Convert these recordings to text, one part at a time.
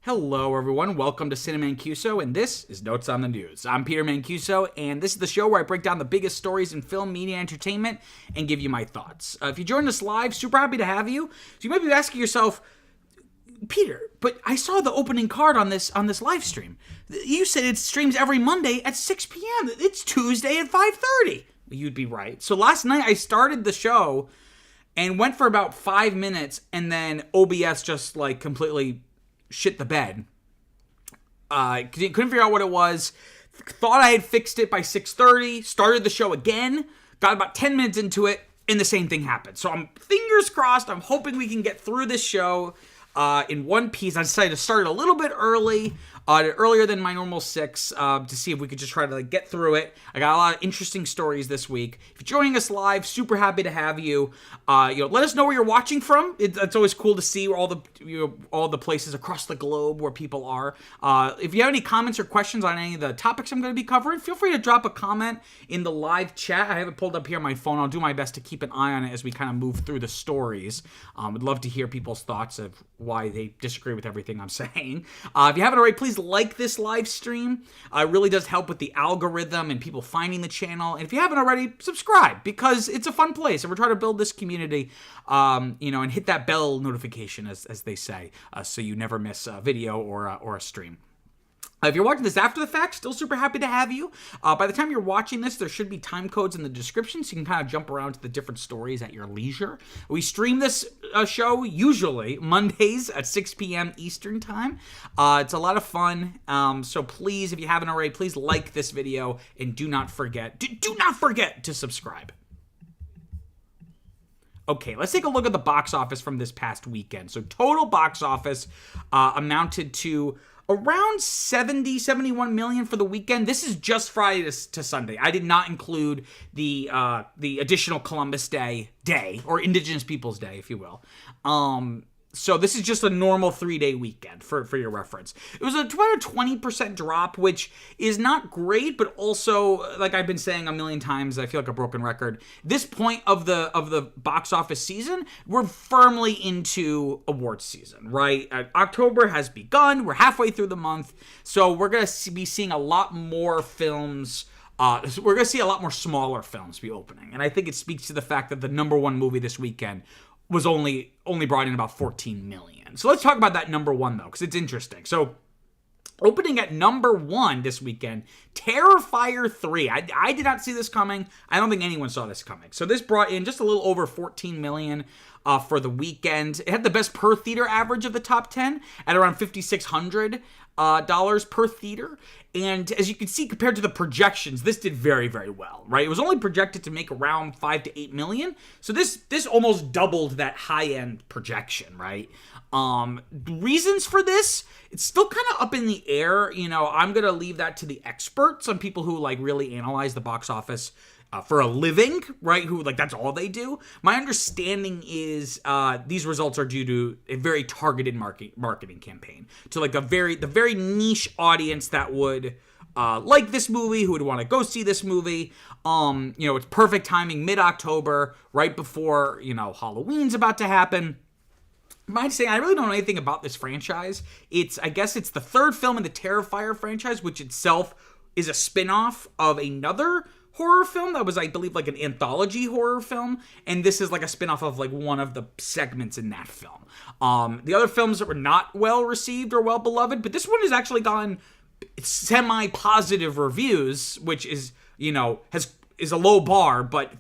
Hello, everyone. Welcome to Cinema Mancuso, and this is Notes on the News. I'm Peter Mancuso, and this is the show where I break down the biggest stories in film, media, and entertainment, and give you my thoughts. If you joined us live, super happy to have you. So you might be asking yourself, Peter, but I saw the opening card on this live stream. You said it streams every Monday at 6 p.m. It's Tuesday at 5:30. You'd be right. So last night I started the show and went for about 5 minutes, and then OBS just completely shit the bed. Couldn't figure out what it was. Thought I had fixed it by 6:30. Started the show again. Got about 10 minutes into it, and the same thing happened. So I'm fingers crossed. I'm hoping we can get through this show in one piece. I decided to start a little bit early, earlier than my normal 6, to see if we could just try to get through it. I got a lot of interesting stories this week. If you're joining us live, super happy to have you. Let us know where you're watching from. It's always cool to see all the places across the globe where people are. If you have any comments or questions on any of the topics I'm going to be covering, feel free to drop a comment in the live chat. I have it pulled up here on my phone. I'll do my best to keep an eye on it as we kind of move through the stories. Would love to hear people's thoughts of why they disagree with everything I'm saying. If you haven't already, please like this live stream. It really does help with the algorithm and people finding the channel. And if you haven't already, subscribe, because it's a fun place, and we're trying to build this community, and hit that bell notification, as they say, so you never miss a video or a stream. If you're watching this after the fact, still super happy to have you. By the time you're watching this, there should be time codes in the description, so you can kind of jump around to the different stories at your leisure. We stream this show usually Mondays at 6 p.m. Eastern Time. It's a lot of fun, so please, if you haven't already, please like this video, and do not forget to subscribe. Okay, let's take a look at the box office from this past weekend. So total box office amounted to around 71 million for the weekend. This is just Friday to Sunday. I did not include the additional Columbus Day, or Indigenous Peoples Day, if you will. So this is just a normal 3-day weekend for your reference. It was about a 20% drop, which is not great, but also, like I've been saying a million times, I feel like a broken record. This point of the box office season, we're firmly into awards season, right? October has begun. We're halfway through the month, so we're going to be seeing a lot more films. We're going to see a lot more smaller films be opening, and I think it speaks to the fact that the number one movie this weekend was only brought in about 14 million. So let's talk about that number one, though, because it's interesting. So opening at number one this weekend, Terrifier 3. I did not see this coming. I don't think anyone saw this coming. So this brought in just a little over 14 million for the weekend. It had the best per theater average of the top 10 at around $5,600 per theater. And as you can see, compared to the projections, this did very, very well, right? It was only projected to make around 5 to 8 million. So this almost doubled that high-end projection, right? Reasons for this, it's still kind of up in the air. I'm going to leave that to the experts, some people who really analyze the box office for a living, right? Who that's all they do. My understanding is these results are due to a very targeted marketing campaign to the very niche audience that would like this movie, who would want to go see this movie. It's perfect timing, mid-October, right before Halloween's about to happen. Might say I really don't know anything about this franchise. I guess it's the third film in the Terrifier franchise, which itself is a spin-off of another horror film that was, I believe, an anthology horror film, and this is a spin-off of one of the segments in that film. The other films that were not well received or well beloved, but this one has actually gotten semi-positive reviews, which is is a low bar, but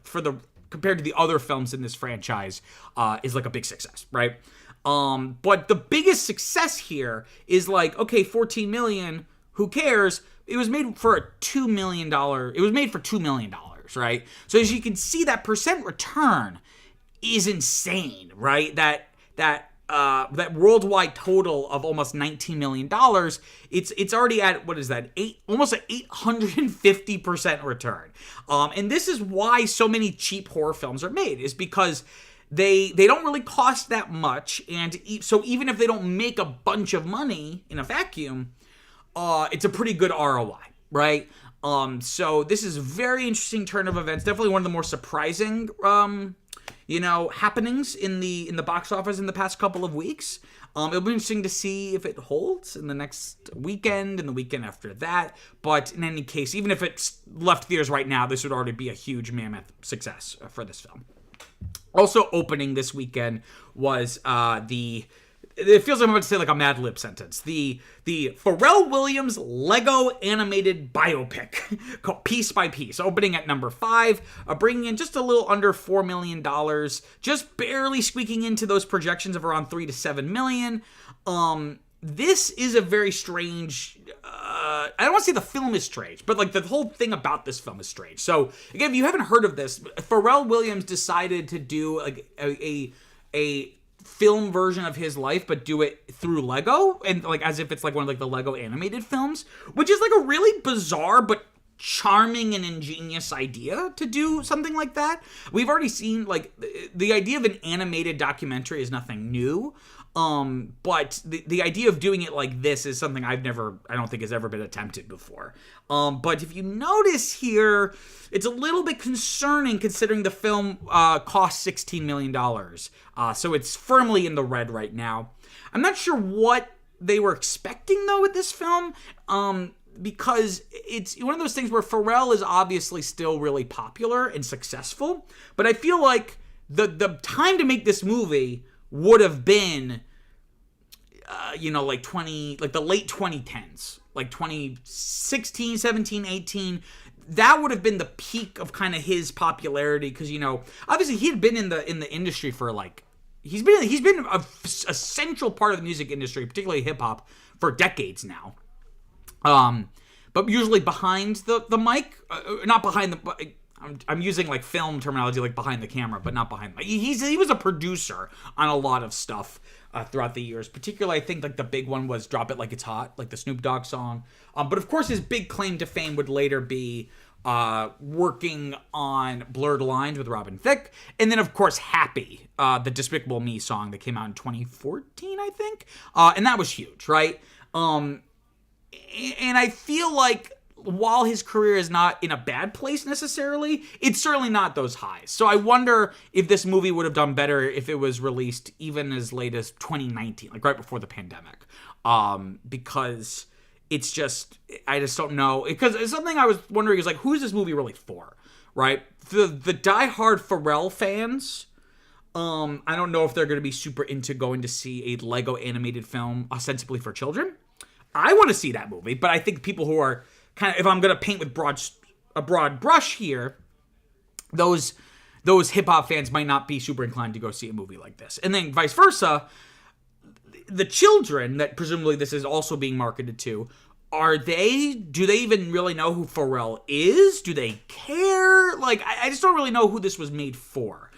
compared to the other films in this franchise, is a big success, right? But the biggest success here is 14 million, who cares? It was made for $2 million. It was made for $2 million, right? So as you can see, that percent return is insane, right? That worldwide total of almost $19 million, it's already at, what is that, almost an 850% return. And this is why so many cheap horror films are made, is because they don't really cost that much, and so even if they don't make a bunch of money in a vacuum, it's a pretty good ROI, right? So this is a very interesting turn of events. Definitely one of the more surprising, happenings in the box office in the past couple of weeks. It'll be interesting to see if it holds in the next weekend and the weekend after that. But in any case, even if it's left theaters right now, this would already be a huge mammoth success for this film. Also opening this weekend was it feels like I'm about to say like a Mad Lib sentence. The Pharrell Williams Lego animated biopic called Piece by Piece, opening at number 5, bringing in just a little under $4 million, just barely squeaking into those projections of around 3 to 7 million. This is a very strange, I don't want to say the film is strange, but like the whole thing about this film is strange. So again, if you haven't heard of this, Pharrell Williams decided to do like a film version of his life, but do it through Lego, and like as if it's like one of like the Lego animated films, which is like a really bizarre but charming and ingenious idea to do something like that. We've already seen like the idea of an animated documentary is nothing new. But the idea of doing it like this is something I don't think has ever been attempted before. But if you notice here, it's a little bit concerning considering the film cost $16 million. So it's firmly in the red right now. I'm not sure what they were expecting though with this film. Because it's one of those things where Pharrell is obviously still really popular and successful, but I feel like the time to make this movie would have been, like the late 2010s, like 2016, 17, 18. That would have been the peak of kind of his popularity because, obviously he had been in the industry for like, he's been a central part of the music industry, particularly hip hop, for decades now. But usually behind the mic, not behind the. I'm using like film terminology, like behind the camera, but not behind the mic. He was a producer on a lot of stuff throughout the years. Particularly, I think like the big one was "Drop It Like It's Hot," like the Snoop Dogg song. But of course, his big claim to fame would later be working on "Blurred Lines" with Robin Thicke, and then of course "Happy," the Despicable Me song that came out in 2014, I think, and that was huge, right? And I feel like while his career is not in a bad place necessarily, it's certainly not those highs. So I wonder if this movie would have done better if it was released even as late as 2019, like right before the pandemic. Because it's just, I just don't know. Because it's something I was wondering is like, who is this movie really for, right? The diehard Pharrell fans, I don't know if they're going to be super into going to see a Lego animated film ostensibly for children. I want to see that movie, but I think people who are kind of, if I'm going to paint with a broad brush here, those hip hop fans might not be super inclined to go see a movie like this. And then vice versa, the children that presumably this is also being marketed to, do they even really know who Pharrell is? Do they care? Like, I just don't really know who this was made for.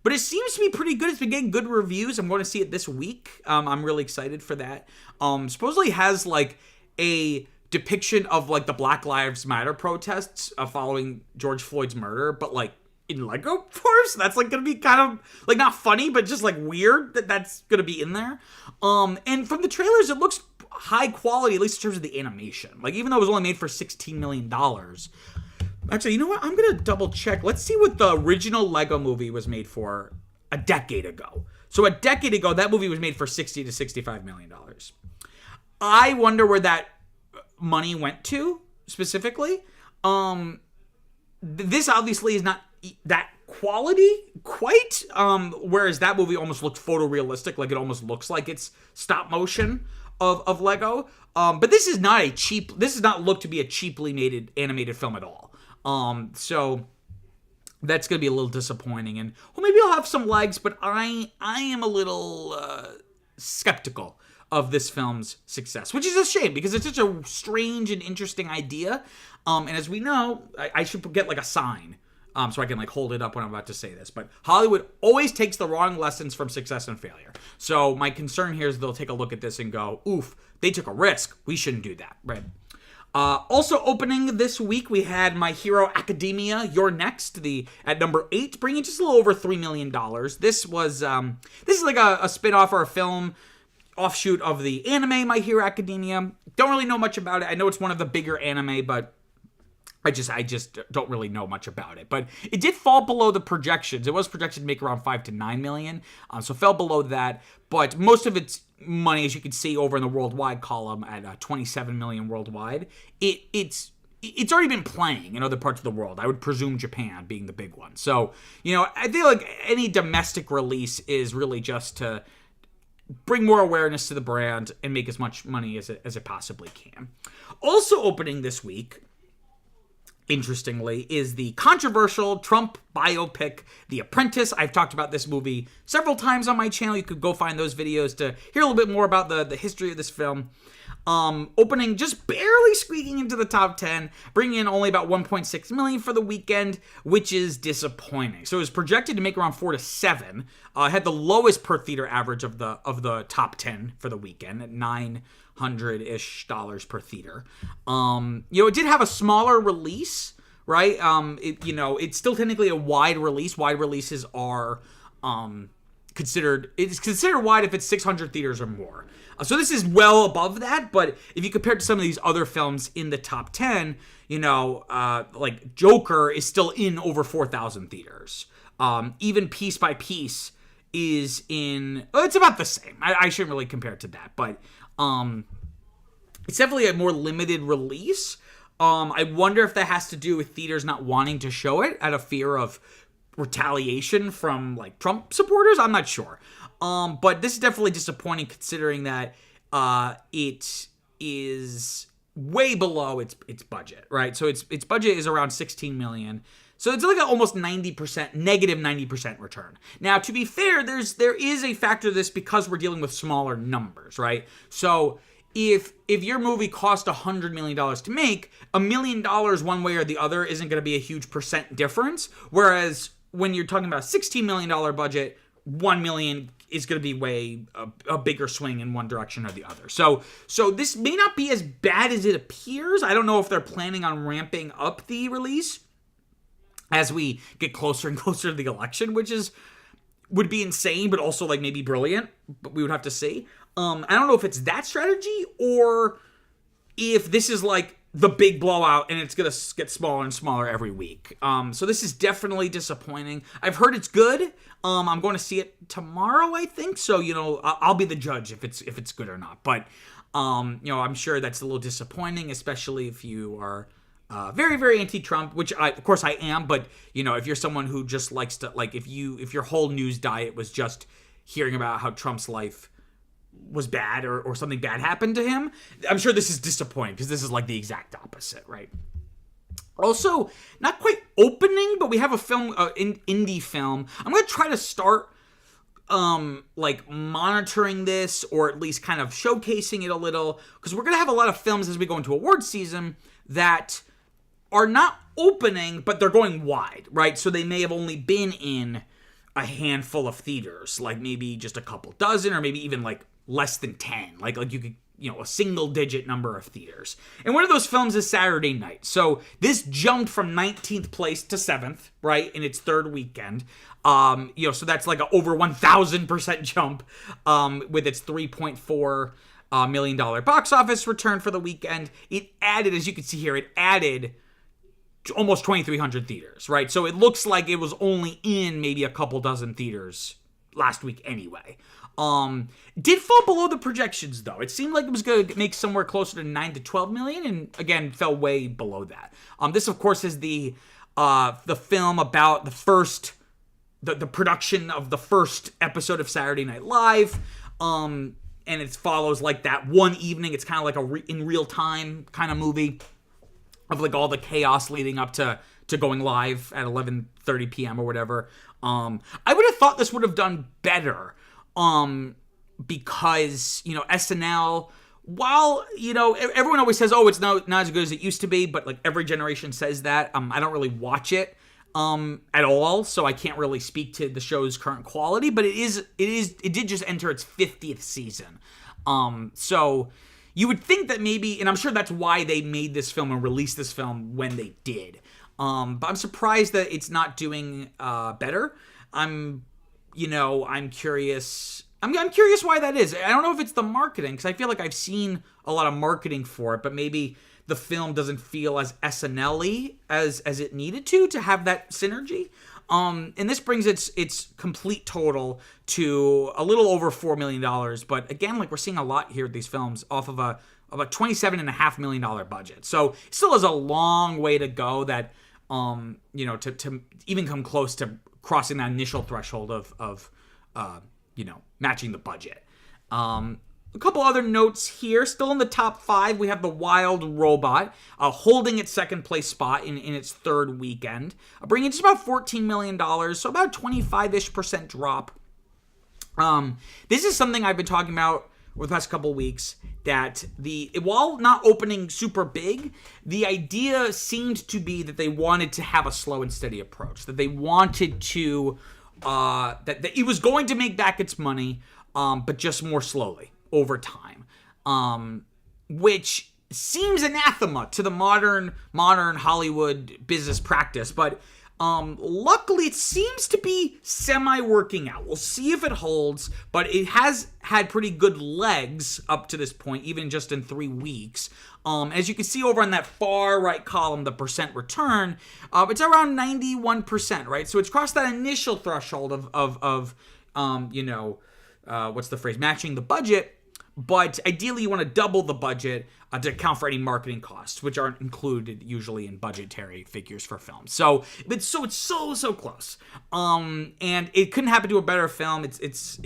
But it seems to be pretty good. It's been getting good reviews. I'm going to see it this week. I'm really excited for that. Supposedly has like a depiction of like the Black Lives Matter protests following George Floyd's murder, but like in Lego form. So that's like going to be kind of like not funny, but just like weird that's going to be in there. And from the trailers, it looks high quality, at least in terms of the animation. Like even though it was only made for $16 million. Actually, you know what? I'm going to double check. Let's see what the original Lego movie was made for a decade ago. So a decade ago, that movie was made for $60 to $65 million. I wonder where that money went to, specifically. This obviously is not that quality, quite. Whereas that movie almost looked photorealistic, like it almost looks like it's stop motion of Lego. But this is not look to be a cheaply made animated film at all. So that's going to be a little disappointing, and well, maybe I'll have some legs, but I am a little skeptical of this film's success, which is a shame because it's such a strange and interesting idea. And as we know, I should get like a sign so I can like hold it up when I'm about to say this. But Hollywood always takes the wrong lessons from success and failure. So my concern here is they'll take a look at this and go, oof, they took a risk. We shouldn't do that, right? Also opening this week, we had My Hero Academia, You're Next, at number 8, bringing just a little over $3 million. This is like a spin-off or a film offshoot of the anime My Hero Academia. Don't really know much about it. I know it's one of the bigger anime, but I just don't really know much about it. But it did fall below the projections. It was projected to make around 5 to 9 million, so fell below that. But most of its money, as you can see over in the worldwide column at 27 million worldwide, it's already been playing in other parts of the world. I would presume Japan being the big one. So, I feel like any domestic release is really just to bring more awareness to the brand and make as much money as it possibly can. Also opening this week, interestingly, is the controversial Trump biopic, The Apprentice. I've talked about this movie several times on my channel. You could go find those videos to hear a little bit more about the history of this film. Opening just barely squeaking into the top 10, bringing in only about 1.6 million for the weekend, which is disappointing. So it was projected to make around 4 to 7. Had the lowest per theater average of the top 10 for the weekend at $900-ish per theater. It did have a smaller release, right? It's still technically a wide release. Wide releases are considered wide if it's 600 theaters or more. So this is well above that, but if you compare it to some of these other films in the top 10, like Joker is still in over 4,000 theaters. Even Piece by Piece is it's about the same. I shouldn't really compare it to that, but it's definitely a more limited release. I wonder if that has to do with theaters not wanting to show it out of fear of retaliation from like Trump supporters. I'm not sure. But this is definitely disappointing considering that it is way below its budget, right? So its budget is around 16 million. So it's like an almost 90%, negative 90% return. Now, to be fair, there is a factor to this because we're dealing with smaller numbers, right? So if your movie cost $100 million to make, $1 million one way or the other isn't going to be a huge percent difference. Whereas when you're talking about a $16 million budget, 1 million is going to be way a bigger swing in one direction or the other. So this may not be as bad as it appears. I don't know if they're planning on ramping up the release as we get closer and closer to the election, which would be insane, but also like maybe brilliant. But we would have to see. I don't know if it's that strategy or if this is like the big blowout and it's going to get smaller and smaller every week. So this is definitely disappointing. I've heard it's good. I'm going to see it tomorrow, I think. So, I'll be the judge if it's good or not. But, I'm sure that's a little disappointing, especially if you are very, very anti-Trump, which of course I am. But, if you're someone who just likes to, like, if your whole news diet was just hearing about how Trump's life was bad or something bad happened to him, I'm sure this is disappointing because this is like the exact opposite, right? Also, not quite opening, but we have a film, indie film. I'm going to try to start monitoring this or at least kind of showcasing it a little because we're going to have a lot of films as we go into awards season that are not opening, but they're going wide, right? So they may have only been in a handful of theaters, like maybe just a couple dozen or maybe even like less than 10, like you could, a single digit number of theaters. And one of those films is Saturday Night. So this jumped from 19th place to 7th, right, in its third weekend. So that's like an over 1,000% jump with its $3.4 million box office return for the weekend. It added, as you can see here, almost 2,300 theaters, right? So it looks like it was only in maybe a couple dozen theaters last week anyway. Did fall below the projections though. It seemed like it was going to make somewhere closer to 9 to 12 million, and again fell way below that. This of course is the film about the production of the first episode of Saturday Night Live. And it follows like that one evening. It's kind of like in real time kind of movie of like all the chaos leading up to going live at 11:30 p.m. or whatever. I would have thought this would have done better. Because, SNL, while, everyone always says, oh, it's not as good as it used to be, but like every generation says that. I don't really watch it, at all, so I can't really speak to the show's current quality, but it did just enter its 50th season. So you would think that maybe, and I'm sure that's why they made this film and released this film when they did. But I'm surprised that it's not doing, better. I'm curious. I'm curious why that is. I don't know if it's the marketing, because I feel like I've seen a lot of marketing for it, but maybe the film doesn't feel as SNL-y as it needed to have that synergy. And this brings its complete total to a little over $4 million. But again, like we're seeing a lot here with these films off of a $27.5 million budget. So it still has a long way to go that, to even come close to crossing that initial threshold of matching the budget. A couple other notes here. Still in the top 5, we have The Wild Robot, holding its second place spot in its third weekend, bringing just about $14 million, so about a 25-ish% drop. This is something I've been talking about over the past couple weeks, that while not opening super big, the idea seemed to be that they wanted to have a slow and steady approach, that they wanted to, that it was going to make back its money, but just more slowly over time, which seems anathema to the modern Hollywood business practice, but luckily it seems to be semi-working out. We'll see if it holds, but it has had pretty good legs up to this point, even just in 3 weeks. As you can see over on that far right column, the percent return, it's around 91%, right? So it's crossed that initial threshold of what's the phrase? Matching the budget. But ideally, you want to double the budget to account for any marketing costs, which aren't included usually in budgetary figures for films. So it's so close. And it couldn't happen to a better film. It's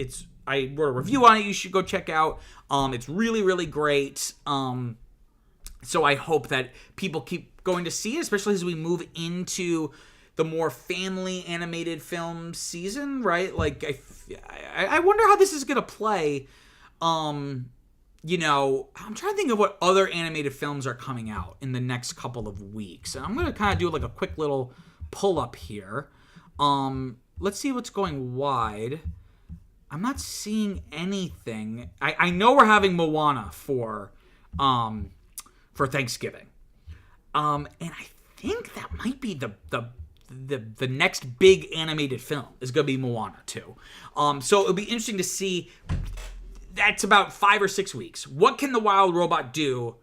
I wrote a review on it. You should go check out. It's really, really great. So I hope that people keep going to see it, especially as we move into the more family animated film season, right? Like I wonder how this is gonna play. I'm trying to think of what other animated films are coming out in the next couple of weeks. And I'm going to kind of do like a quick little pull up here. Let's see what's going wide. I'm not seeing anything. I know we're having Moana for Thanksgiving. And I think that might be the next big animated film is going to be Moana too. So it'll be interesting to see. That's about 5 or 6 weeks. What can The Wild Robot do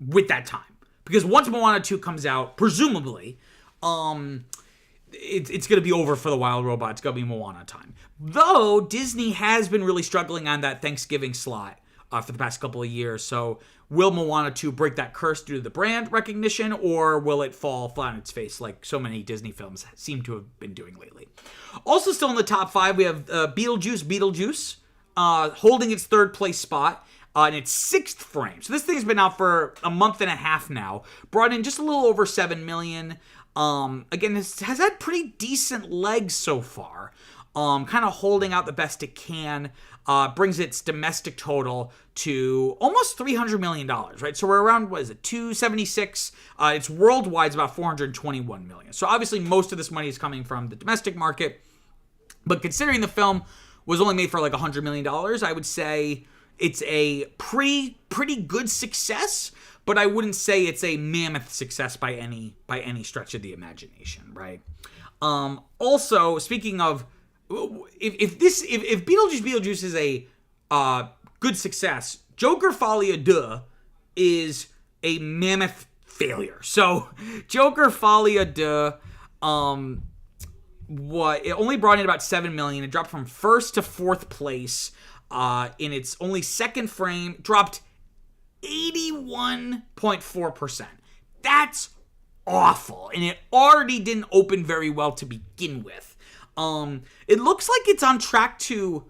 with that time? Because once Moana 2 comes out, presumably, it's going to be over for The Wild Robot. It's going to be Moana time. Though Disney has been really struggling on that Thanksgiving slot for the past couple of years. So will Moana 2 break that curse due to the brand recognition, or will it fall flat on its face like so many Disney films seem to have been doing lately? Also still in the top 5, we have Beetlejuice. Holding its third place spot in its 6th frame. So this thing's been out for a month and a half now. Brought in just a little over $7 million. Again, this has had pretty decent legs so far. Kind of holding out the best it can. Brings its domestic total to almost $300 million, right? So we're around, 276? It's worldwide, it's about $421 million. So obviously most of this money is coming from the domestic market. But considering the film was only made for like $100 million, I would say it's a pretty good success, but I wouldn't say it's a mammoth success by any stretch of the imagination, right? Also, speaking of, if Beetlejuice is a good success, Joker Folie à Deux is a mammoth failure. So Joker Folie à Deux, it only brought in about $7 million. It dropped from 1st to 4th place in its only 2nd frame. Dropped 81.4%. That's awful, and it already didn't open very well to begin with. It looks like it's on track to.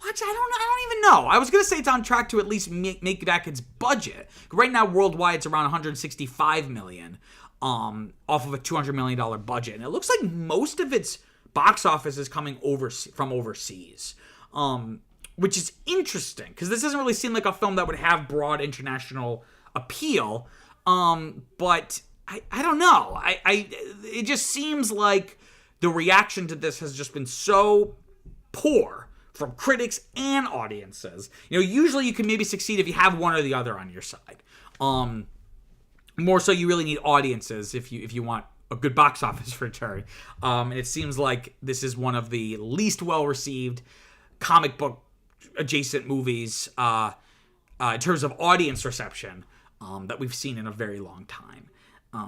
What? I don't even know. I was gonna say it's on track to at least make back its budget. Right now, worldwide, it's around $165 million. Off of a $200 million budget. And it looks like most of its box office is coming from overseas, which is interesting because this doesn't really seem like a film that would have broad international appeal. But I don't know. It just seems like the reaction to this has just been so poor from critics and audiences. Usually you can maybe succeed if you have one or the other on your side. More so, you really need audiences if you want a good box office return. And it seems like this is one of the least well-received comic book adjacent movies in terms of audience reception that we've seen in a very long time.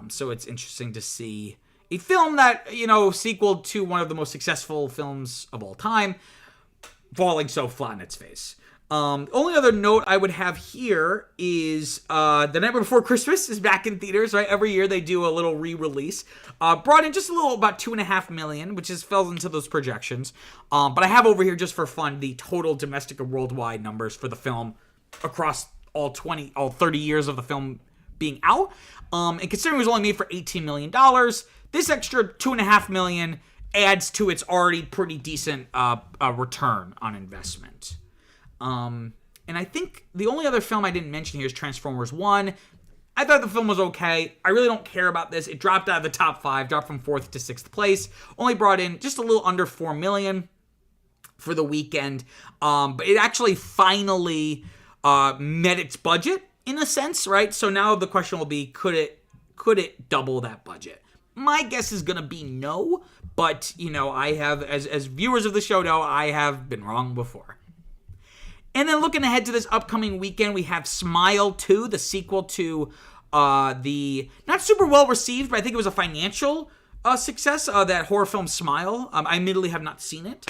So it's interesting to see a film that, sequel to one of the most successful films of all time, falling so flat in its face. Only other note I would have here is The Nightmare Before Christmas is back in theaters, right? Every year they do a little re-release. Brought in just a little, about $2.5 million, which is fell into those projections. But I have over here, just for fun, the total domestic and worldwide numbers for the film across all 30 years of the film being out. And considering it was only made for $18 million, this extra $2.5 million adds to its already pretty decent return on investment. And I think the only other film I didn't mention here is Transformers 1. I thought the film was okay. I really don't care about this. It dropped out of the top 5, dropped from 4th to 6th place. Only brought in just a little under $4 million for the weekend. But it actually finally met its budget in a sense, right? So now the question will be, could it double that budget? My guess is going to be no, but I have, as viewers of the show know, I have been wrong before. And then looking ahead to this upcoming weekend, we have Smile 2, the sequel to the not super well received, but I think it was a financial success, that horror film Smile. I admittedly have not seen it.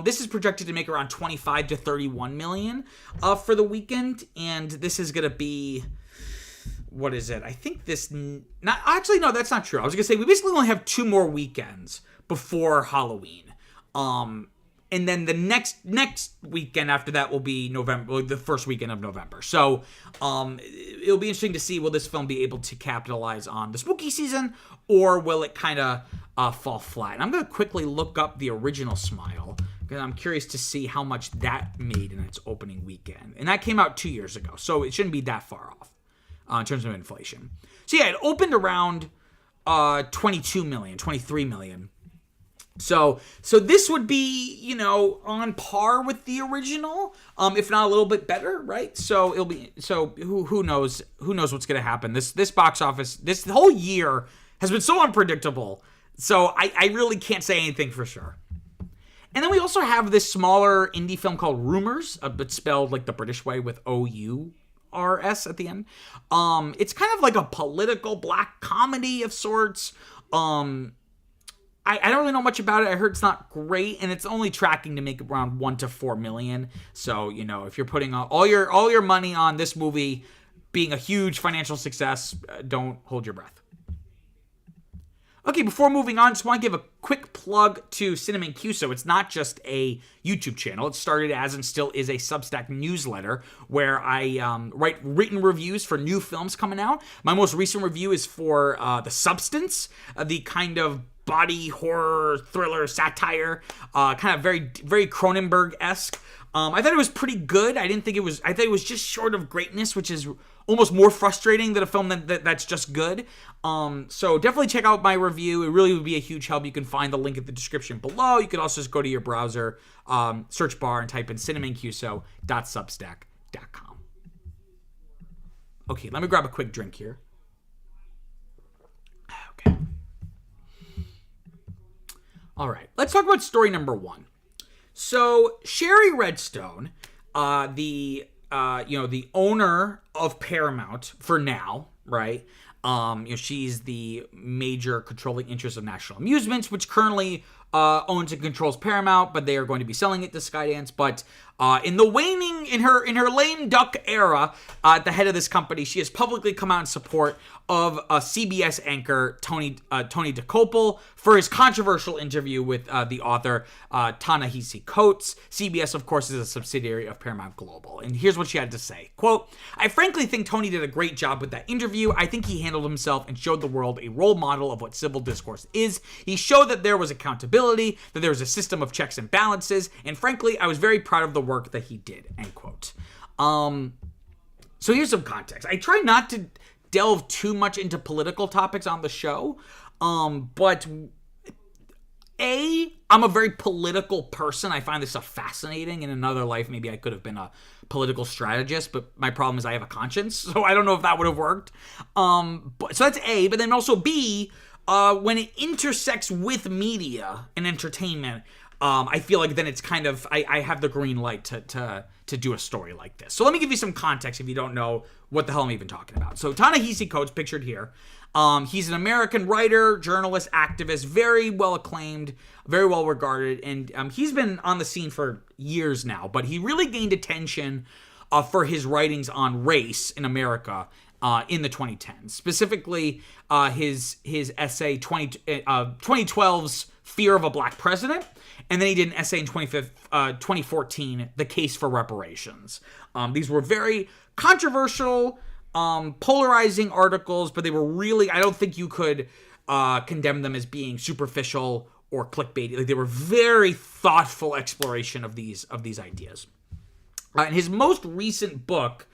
This is projected to make around 25 to 31 million for the weekend, and this is going to be, what is it? I think this, no, that's not true. I was going to say, we basically only have 2 more weekends before Halloween. And then the next weekend after that will be November, the first weekend of November. So it'll be interesting to see, will this film be able to capitalize on the spooky season, or will it kind of fall flat? And I'm going to quickly look up the original Smile, because I'm curious to see how much that made in its opening weekend. And that came out 2 years ago, so it shouldn't be that far off in terms of inflation. So yeah, it opened around 22 million, 23 million. So this would be, on par with the original, if not a little bit better, right? So it'll be, who knows what's going to happen. This box office, this whole year has been so unpredictable. So I really can't say anything for sure. And then we also have this smaller indie film called Rumors, but spelled like the British way with O-U-R-S at the end. It's kind of like a political black comedy of sorts. I don't really know much about it. I heard it's not great, and it's only tracking to make around 1 to 4 million. So, if you're putting all your money on this movie being a huge financial success, don't hold your breath. Okay, before moving on, just want to give a quick plug to Cinema Mancuso. It's not just a YouTube channel. It started as and still is a Substack newsletter where I write written reviews for new films coming out. My most recent review is for The Substance, the kind of body horror thriller satire, kind of very, very Cronenberg-esque. I thought it was pretty good. I thought it was just short of greatness, which is almost more frustrating than a film that's just good. So definitely check out my review. It really would be a huge help. You can find the link in the description below. You can also just go to your browser, search bar, and type in cinemancuso.substack.com. Okay, let me grab a quick drink here. Okay. All right, let's talk about story number 1. So Shari Redstone, the owner of Paramount for now, right? She's the major controlling interest of National Amusements, which currently owns and controls Paramount, but they are going to be selling it to Skydance. But in her lame duck era at the head of this company, she has publicly come out in support of CBS anchor Tony DeCopel for his controversial interview with the author Ta-Nehisi Coates. CBS, of course, is a subsidiary of Paramount Global. And here's what she had to say. Quote, "I frankly think Tony did a great job with that interview. I think he handled himself and showed the world a role model of what civil discourse is. He showed that there was accountability, that there was a system of checks and balances, and frankly, I was very proud of the work that he did." End quote. So here's some context. I try not to delve too much into political topics on the show, but I'm a very political person. I find this stuff fascinating. In another life, maybe I could have been a political strategist, but my problem is I have a conscience, so I don't know if that would have worked. So that's A, but then also B, when it intersects with media and entertainment, I feel like then it's kind of, I have the green light to do a story like this. So let me give you some context if you don't know what the hell I'm even talking about. So Ta-Nehisi Coates, pictured here. He's an American writer, journalist, activist, very well acclaimed, very well regarded, and he's been on the scene for years now, but he really gained attention for his writings on race in America in the 2010s. Specifically, his essay 2012's Fear of a Black President, and then he did an essay in 2014, The Case for Reparations. These were very controversial, polarizing articles, but they were really, I don't think you could condemn them as being superficial or clickbait. Like, they were very thoughtful exploration of these ideas. And his most recent book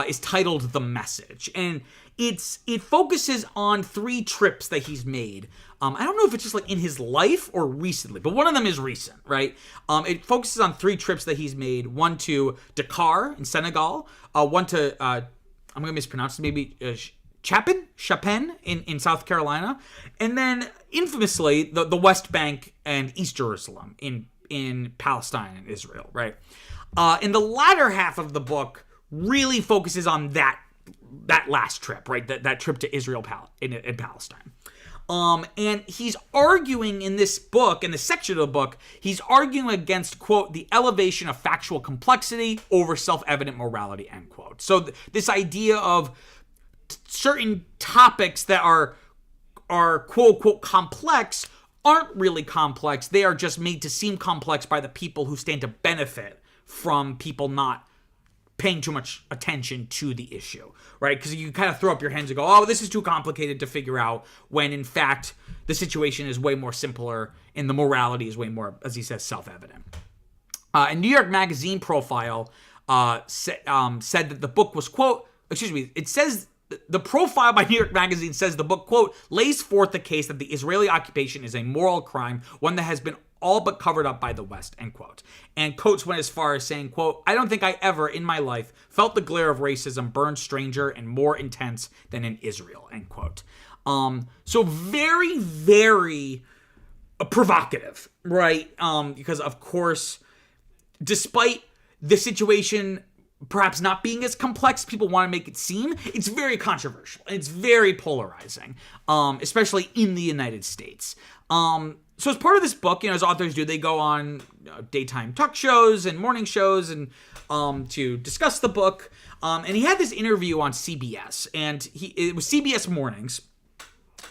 is titled The Message, and it focuses on 3 trips that he's made. I don't know if it's just like in his life or recently, but one of them is recent, right? It focuses on 3 trips that he's made. One to Dakar in Senegal, one to I'm going to mispronounce it, maybe Chapin in South Carolina, and then infamously the West Bank and East Jerusalem in Palestine and Israel, right? And the latter half of the book really focuses on that last trip, right? That trip to Israel in Palestine. And he's arguing in this book, in this section of the book, he's arguing against, quote, the elevation of factual complexity over self-evident morality, end quote. So this idea of certain topics that are quote, quote, complex aren't really complex. They are just made to seem complex by the people who stand to benefit from people not paying too much attention to the issue, right? Because you kind of throw up your hands and go, oh, this is too complicated to figure out, when in fact the situation is way more simpler and the morality is way more, as he says, self-evident. A New York Magazine profile said that the book was, quote, it says, the profile by New York Magazine says the book, quote, lays forth the case that the Israeli occupation is a moral crime, one that has been all but covered up by the West, end quote. And Coates went as far as saying, quote, I don't think I ever in my life felt the glare of racism burn stranger and more intense than in Israel, end quote. So very, very provocative, right? Because of course, despite the situation perhaps not being as complex people want to make it seem, it's very controversial and it's very polarizing, especially in the United States. So as part of this book, as authors do, they go on daytime talk shows and morning shows and to discuss the book. And he had this interview on CBS, and it was CBS Mornings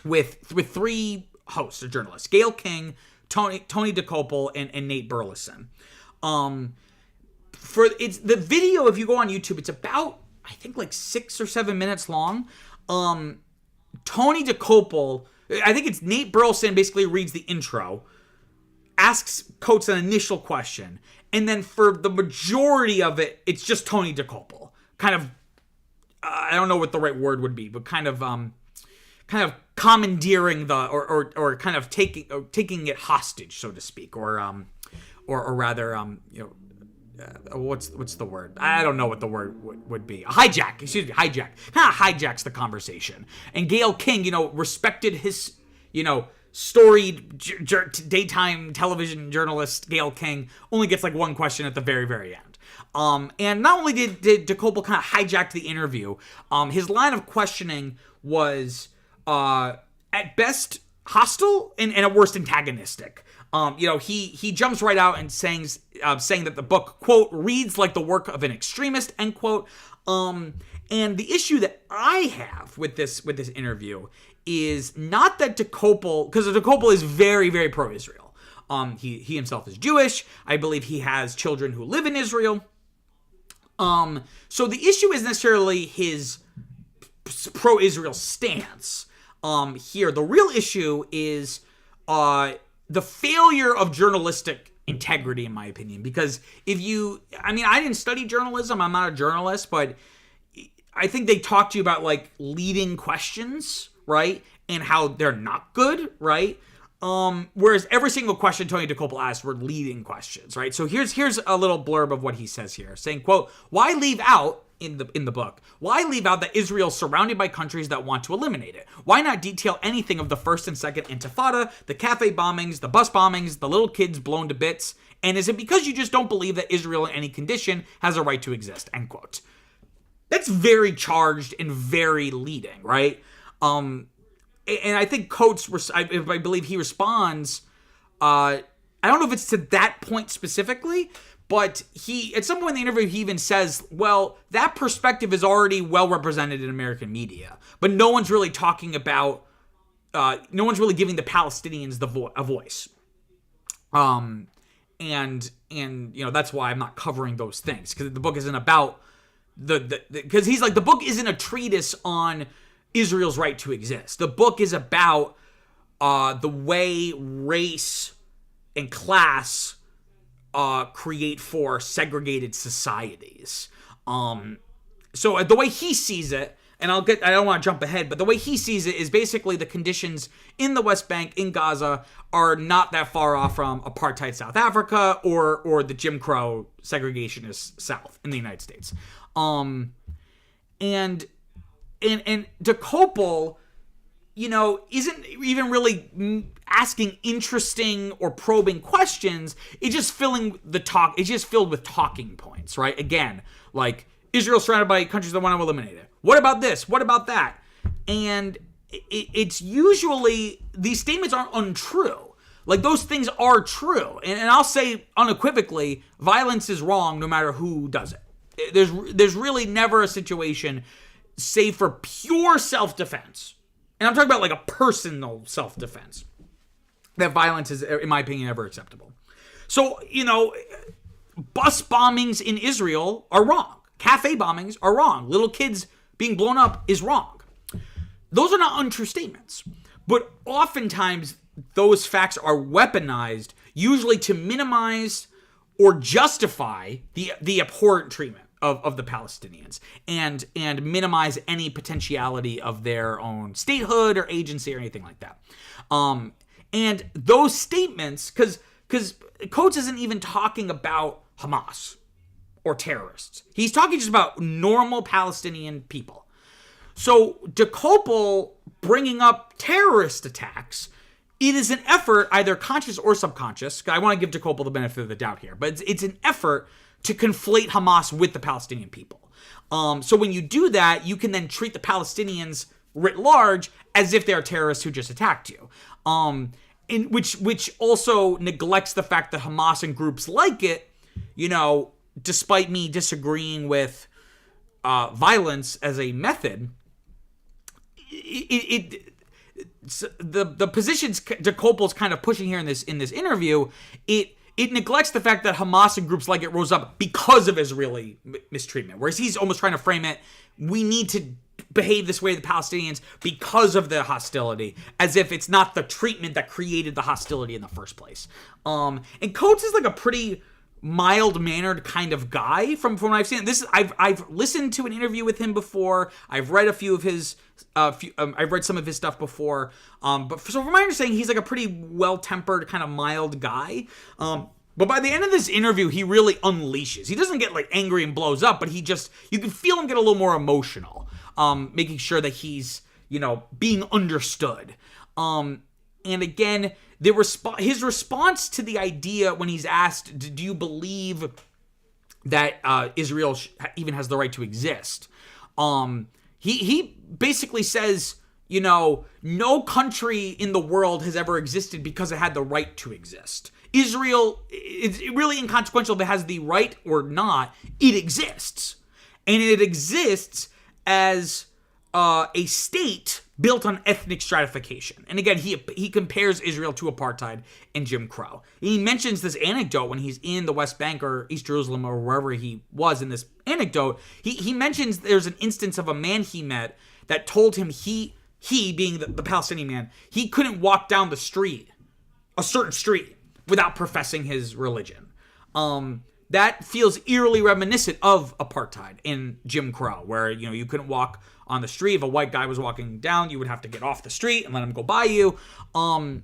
with 3 hosts or journalists: Gayle King, Tony DeCopel, and Nate Burleson. It's the video, if you go on YouTube, it's about, I think, like 6 or 7 minutes long. Tony DeCopel, I think it's Nate Burleson, basically reads the intro, asks Coates an initial question, and then for the majority of it, it's just Tony DeCopel. Kind of, I don't know what the right word would be, but kind of commandeering or kind of taking it hostage, so to speak, or rather, what's the word? I don't know what the word would be. Hijack. Kind of hijacks the conversation. And Gayle King, respected his, storied daytime television journalist Gayle King, only gets like one question at the very, very end. And not only did DeCopel kind of hijack the interview, his line of questioning was at best hostile and at worst antagonistic. He jumps right out and saying that the book, quote, reads like the work of an extremist, end quote. And the issue that I have with this interview is not that DeCopel, because DeCopel is very, very pro-Israel. He himself is Jewish. I believe he has children who live in Israel. So the issue isn't necessarily his pro-Israel stance. Here, the real issue is the failure of journalistic integrity, in my opinion. Because I didn't study journalism. I'm not a journalist, but I think they talk to you about like leading questions, right? And how they're not good, right? Whereas every single question Tony DeCopel asked were leading questions, right? So here's a little blurb of what he says here, saying, quote, why leave out in the book, why leave out that Israel is surrounded by countries that want to eliminate it? Why not detail anything of the first and second Intifada, the cafe bombings, the bus bombings, the little kids blown to bits? And is it because you just don't believe that Israel in any condition has a right to exist? End quote. That's very charged and very leading, right? And I think Coates, I believe he responds, I don't know if it's to that point specifically, but he, at some point in the interview, he even says, well, that perspective is already well represented in American media, but no one's really talking about, no one's really giving the Palestinians a voice. And you know, that's why I'm not covering those things, because the book isn't about because he's like, the book isn't a treatise on Israel's right to exist. The book is about the way race and class create for segregated societies. So the way he sees it, and I don't want to jump ahead, but the way he sees it is basically the conditions in the West Bank, in Gaza, are not that far off from apartheid South Africa or the Jim Crow segregationist South in the United States. And de Koppel, you know, isn't even really asking interesting or probing questions. It's just it's just filled with talking points, right? Again, like, Israel's surrounded by countries that want to eliminate it. What about this? What about that? And it's usually, these statements aren't untrue. Like, those things are true. And I'll say unequivocally, violence is wrong no matter who does it. There's really never a situation, save for pure self-defense, and I'm talking about like a personal self-defense, that violence is, in my opinion, ever acceptable. So, you know, bus bombings in Israel are wrong. Cafe bombings are wrong. Little kids being blown up is wrong. Those are not untrue statements. But oftentimes, those facts are weaponized, usually to minimize or justify the abhorrent treatment of the Palestinians, and minimize any potentiality of their own statehood or agency or anything like that. And those statements, because Coates isn't even talking about Hamas or terrorists. He's talking just about normal Palestinian people. So de Koppel bringing up terrorist attacks, it is an effort, either conscious or subconscious. I want to give de Koppel the benefit of the doubt here, but it's an effort to conflate Hamas with the Palestinian people. So when you do that, you can then treat the Palestinians writ large as if they are terrorists who just attacked you. Which also neglects the fact that Hamas and groups like it, you know, despite me disagreeing with violence as a method, the positions de Koppel's kind of pushing here in this interview, it neglects the fact that Hamas and groups like it rose up because of Israeli mistreatment. Whereas he's almost trying to frame it, we need to behave this way to the Palestinians because of the hostility, as if it's not the treatment that created the hostility in the first place. And Coates is like a pretty mild-mannered kind of guy from what I've seen. I've listened to an interview with him before. I've read a few of his I've read some of his stuff before. So from my understanding, he's like a pretty well-tempered, kind of mild guy. But by the end of this interview, he really unleashes. He doesn't get like angry and blows up, but you can feel him get a little more emotional, making sure that he's, you know, being understood. And again, his response to the idea when he's asked, do you believe that Israel even has the right to exist? He basically says, you know, no country in the world has ever existed because it had the right to exist. Israel, it's really inconsequential if it has the right or not. It exists. And it exists as a state built on ethnic stratification. And again, he compares Israel to apartheid and Jim Crow. He mentions this anecdote when he's in the West Bank or East Jerusalem or wherever he was in this anecdote. He mentions there's an instance of a man he met that told him he being the Palestinian man, he couldn't walk down the street, a certain street, without professing his religion. That feels eerily reminiscent of apartheid in Jim Crow, where, you know, you couldn't walk on the street. If a white guy was walking down, you would have to get off the street and let him go by you. And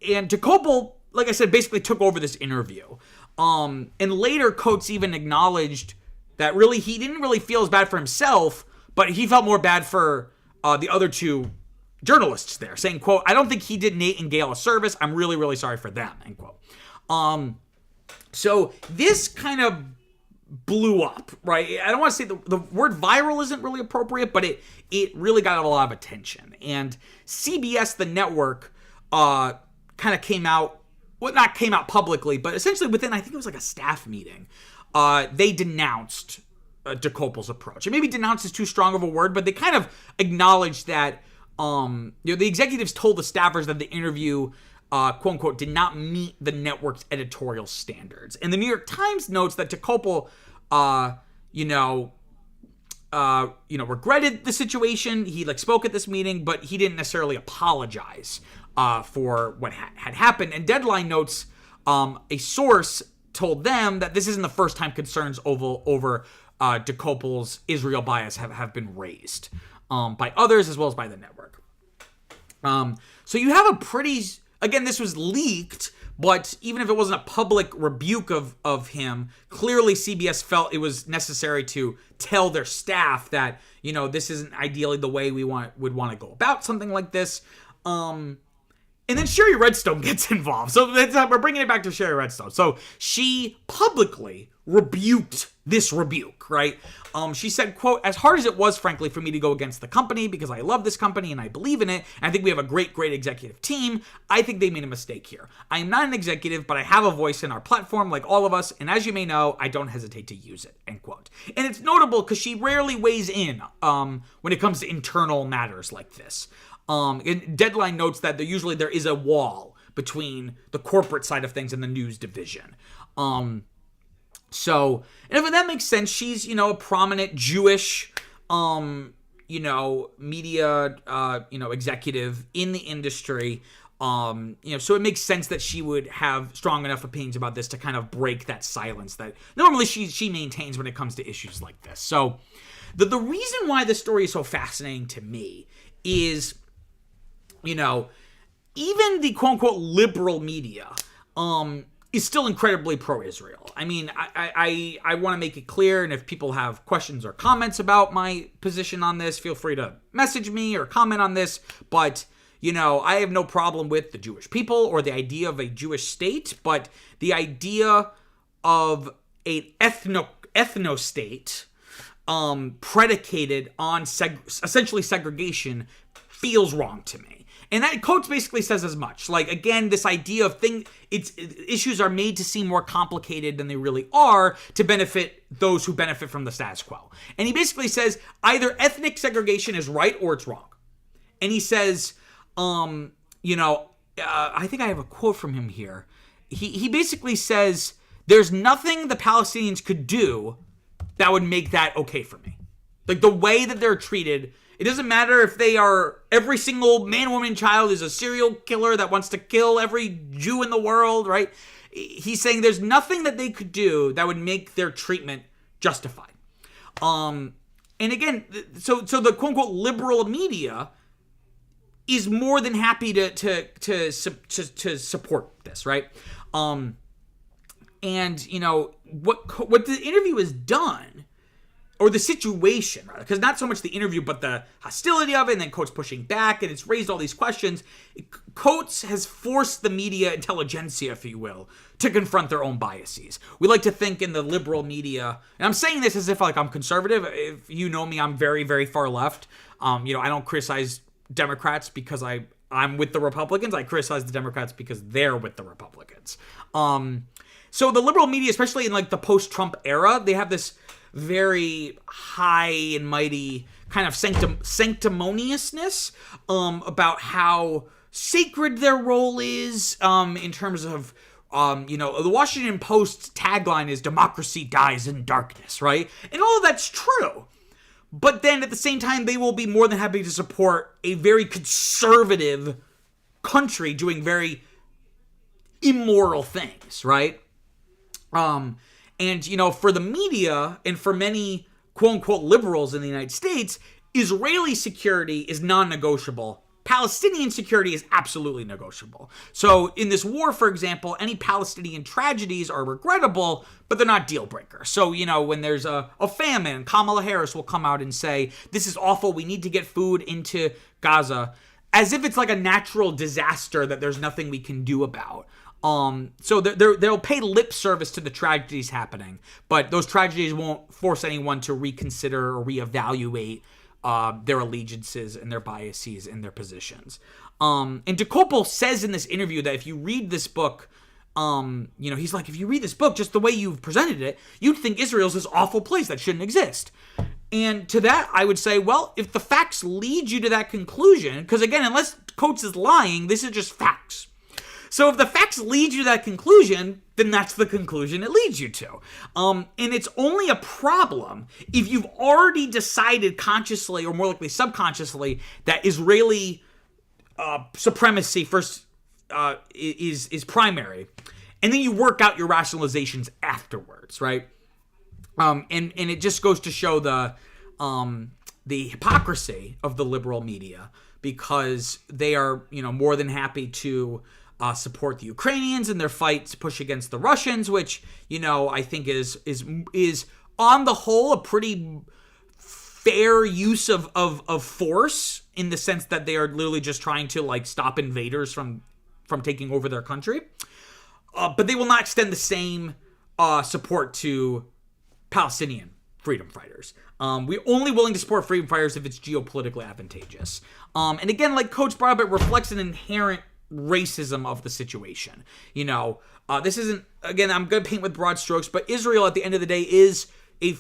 de Koppel, like I said, basically took over this interview. And later, Coates even acknowledged that really he didn't really feel as bad for himself, but he felt more bad for the other two journalists there, saying, quote, "I don't think he did Nate and Gail a service. I'm really, really sorry for them," end quote. So this kind of blew up, right? I don't want to say the word viral isn't really appropriate, but it really got a lot of attention. And CBS, the network, kind of came out, well, not came out publicly, but essentially within, I think it was like a staff meeting, they denounced DeCopel's approach. And maybe denounced is too strong of a word, but they kind of acknowledged that the executives told the staffers that the interview, quote unquote, did not meet the network's editorial standards. And the New York Times notes that DeCopel, regretted the situation. He spoke at this meeting, but he didn't necessarily apologize for what had happened. And Deadline notes a source told them that this isn't the first time concerns over DeCopel's Israel bias have been raised by others as well as by the network. So you have a pretty, again, this was leaked, but even if it wasn't a public rebuke of him, clearly CBS felt it was necessary to tell their staff that, this isn't ideally the way would want to go about something like this. And then Shari Redstone gets involved. So we're bringing it back to Shari Redstone. So she publicly rebuked this rebuke, right? She said, quote, "As hard as it was, frankly, for me to go against the company because I love this company and I believe in it, and I think we have a great, great executive team, I think they made a mistake here. I am not an executive, but I have a voice in our platform like all of us, and as you may know, I don't hesitate to use it," end quote. And it's notable because she rarely weighs in when it comes to internal matters like this. And Deadline notes that usually there is a wall between the corporate side of things and the news division. So, and if that makes sense, she's, a prominent Jewish, media, executive in the industry. So it makes sense that she would have strong enough opinions about this to kind of break that silence that normally she maintains when it comes to issues like this. So the reason why this story is so fascinating to me is, even the quote-unquote liberal media is still incredibly pro-Israel. I mean, I want to make it clear, and if people have questions or comments about my position on this, feel free to message me or comment on this, but, I have no problem with the Jewish people or the idea of a Jewish state, but the idea of an ethno-state predicated on essentially segregation feels wrong to me. And that Coates basically says as much. Again, this idea of issues are made to seem more complicated than they really are to benefit those who benefit from the status quo. And he basically says either ethnic segregation is right or it's wrong. And he says, I think I have a quote from him here. He basically says, there's nothing the Palestinians could do that would make that okay for me. The way that they're treated, it doesn't matter if every single man, woman, child is a serial killer that wants to kill every Jew in the world, right? He's saying there's nothing that they could do that would make their treatment justified. And again, so the quote-unquote liberal media is more than happy to support this, right? And, what the interview has done, or the situation, rather, because not so much the interview, but the hostility of it, and then Coates pushing back, and it's raised all these questions. Coates has forced the media intelligentsia, if you will, to confront their own biases. We like to think in the liberal media, and I'm saying this as if I'm conservative. If you know me, I'm very, very far left. I don't criticize Democrats because I'm with the Republicans. I criticize the Democrats because they're with the Republicans. So the liberal media, especially in the post-Trump era, they have this very high and mighty kind of sanctimoniousness about how sacred their role is in terms of, the Washington Post's tagline is "Democracy dies in darkness," right? And all of that's true. But then at the same time, they will be more than happy to support a very conservative country doing very immoral things, right? And, for the media and for many quote-unquote liberals in the United States, Israeli security is non-negotiable Palestinian security is absolutely negotiable. So in this war, for example, any Palestinian tragedies are regrettable, but they're not deal breakers. So, when there's a famine, Kamala Harris will come out and say, this is awful, we need to get food into Gaza, as if it's like a natural disaster that there's nothing we can do about. So they'll pay lip service to the tragedies happening, but those tragedies won't force anyone to reconsider or reevaluate their allegiances and their biases and their positions. And de Koppel says in this interview that if you read this book, he's like, if you read this book just the way you've presented it, you'd think Israel's this awful place that shouldn't exist. And to that, I would say, well, if the facts lead you to that conclusion, because again, unless Coates is lying, this is just facts. So if the facts lead you to that conclusion, then that's the conclusion it leads you to. And it's only a problem if you've already decided consciously, or more likely subconsciously, that Israeli supremacy first is primary, and then you work out your rationalizations afterwards, right? And it just goes to show the hypocrisy of the liberal media, because they are more than happy to support the Ukrainians in their fight to push against the Russians, which I think is on the whole a pretty fair use of force, in the sense that they are literally just trying to stop invaders from taking over their country. But they will not extend the same support to Palestinian freedom fighters. We're only willing to support freedom fighters if it's geopolitically advantageous. And again, like Coates brought up, it reflects an inherent racism of the situation. This isn't, again, I'm going to paint with broad strokes, but Israel at the end of the day has a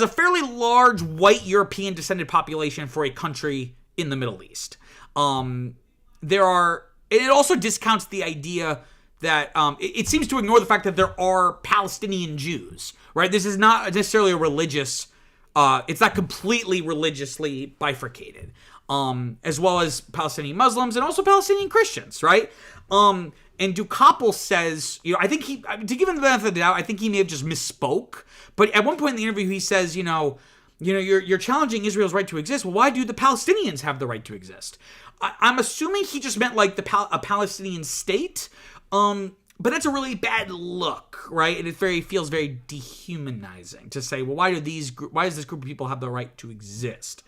fairly large white European descended population for a country in the Middle East. And it also discounts the idea that it seems to ignore the fact that there are Palestinian Jews, right? This is not necessarily a religious, it's not completely religiously bifurcated. As well as Palestinian Muslims and also Palestinian Christians, right? And de Koppel says, I think to give him the benefit of the doubt, I think he may have just misspoke. But at one point in the interview, he says, you're challenging Israel's right to exist. Well, why do the Palestinians have the right to exist? I'm assuming he just meant like a Palestinian state. But that's a really bad look, right? And it feels very dehumanizing to say, well, why does this group of people have the right to exist?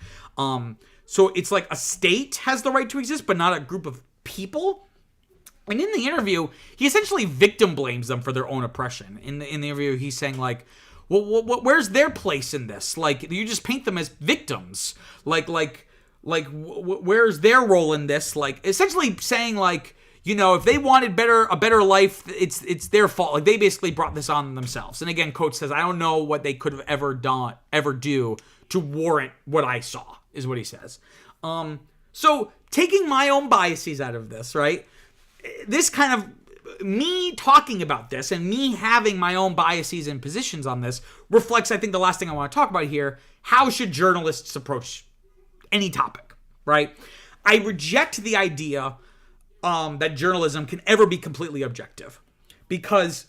So it's like a state has the right to exist, but not a group of people. And in the interview, he essentially victim blames them for their own oppression. In the interview, he's saying like, well, where's their place in this? Like, you just paint them as victims. Where's their role in this? Like, essentially saying like, if they wanted a better life, it's their fault. Like, they basically brought this on themselves. And again, Coates says, I don't know what they could have ever do to warrant what I saw, is what he says. So taking my own biases out of this, right? This kind of me talking about this and me having my own biases and positions on this reflects, I think, the last thing I want to talk about here. How should journalists approach any topic, right? I reject the idea that journalism can ever be completely objective, because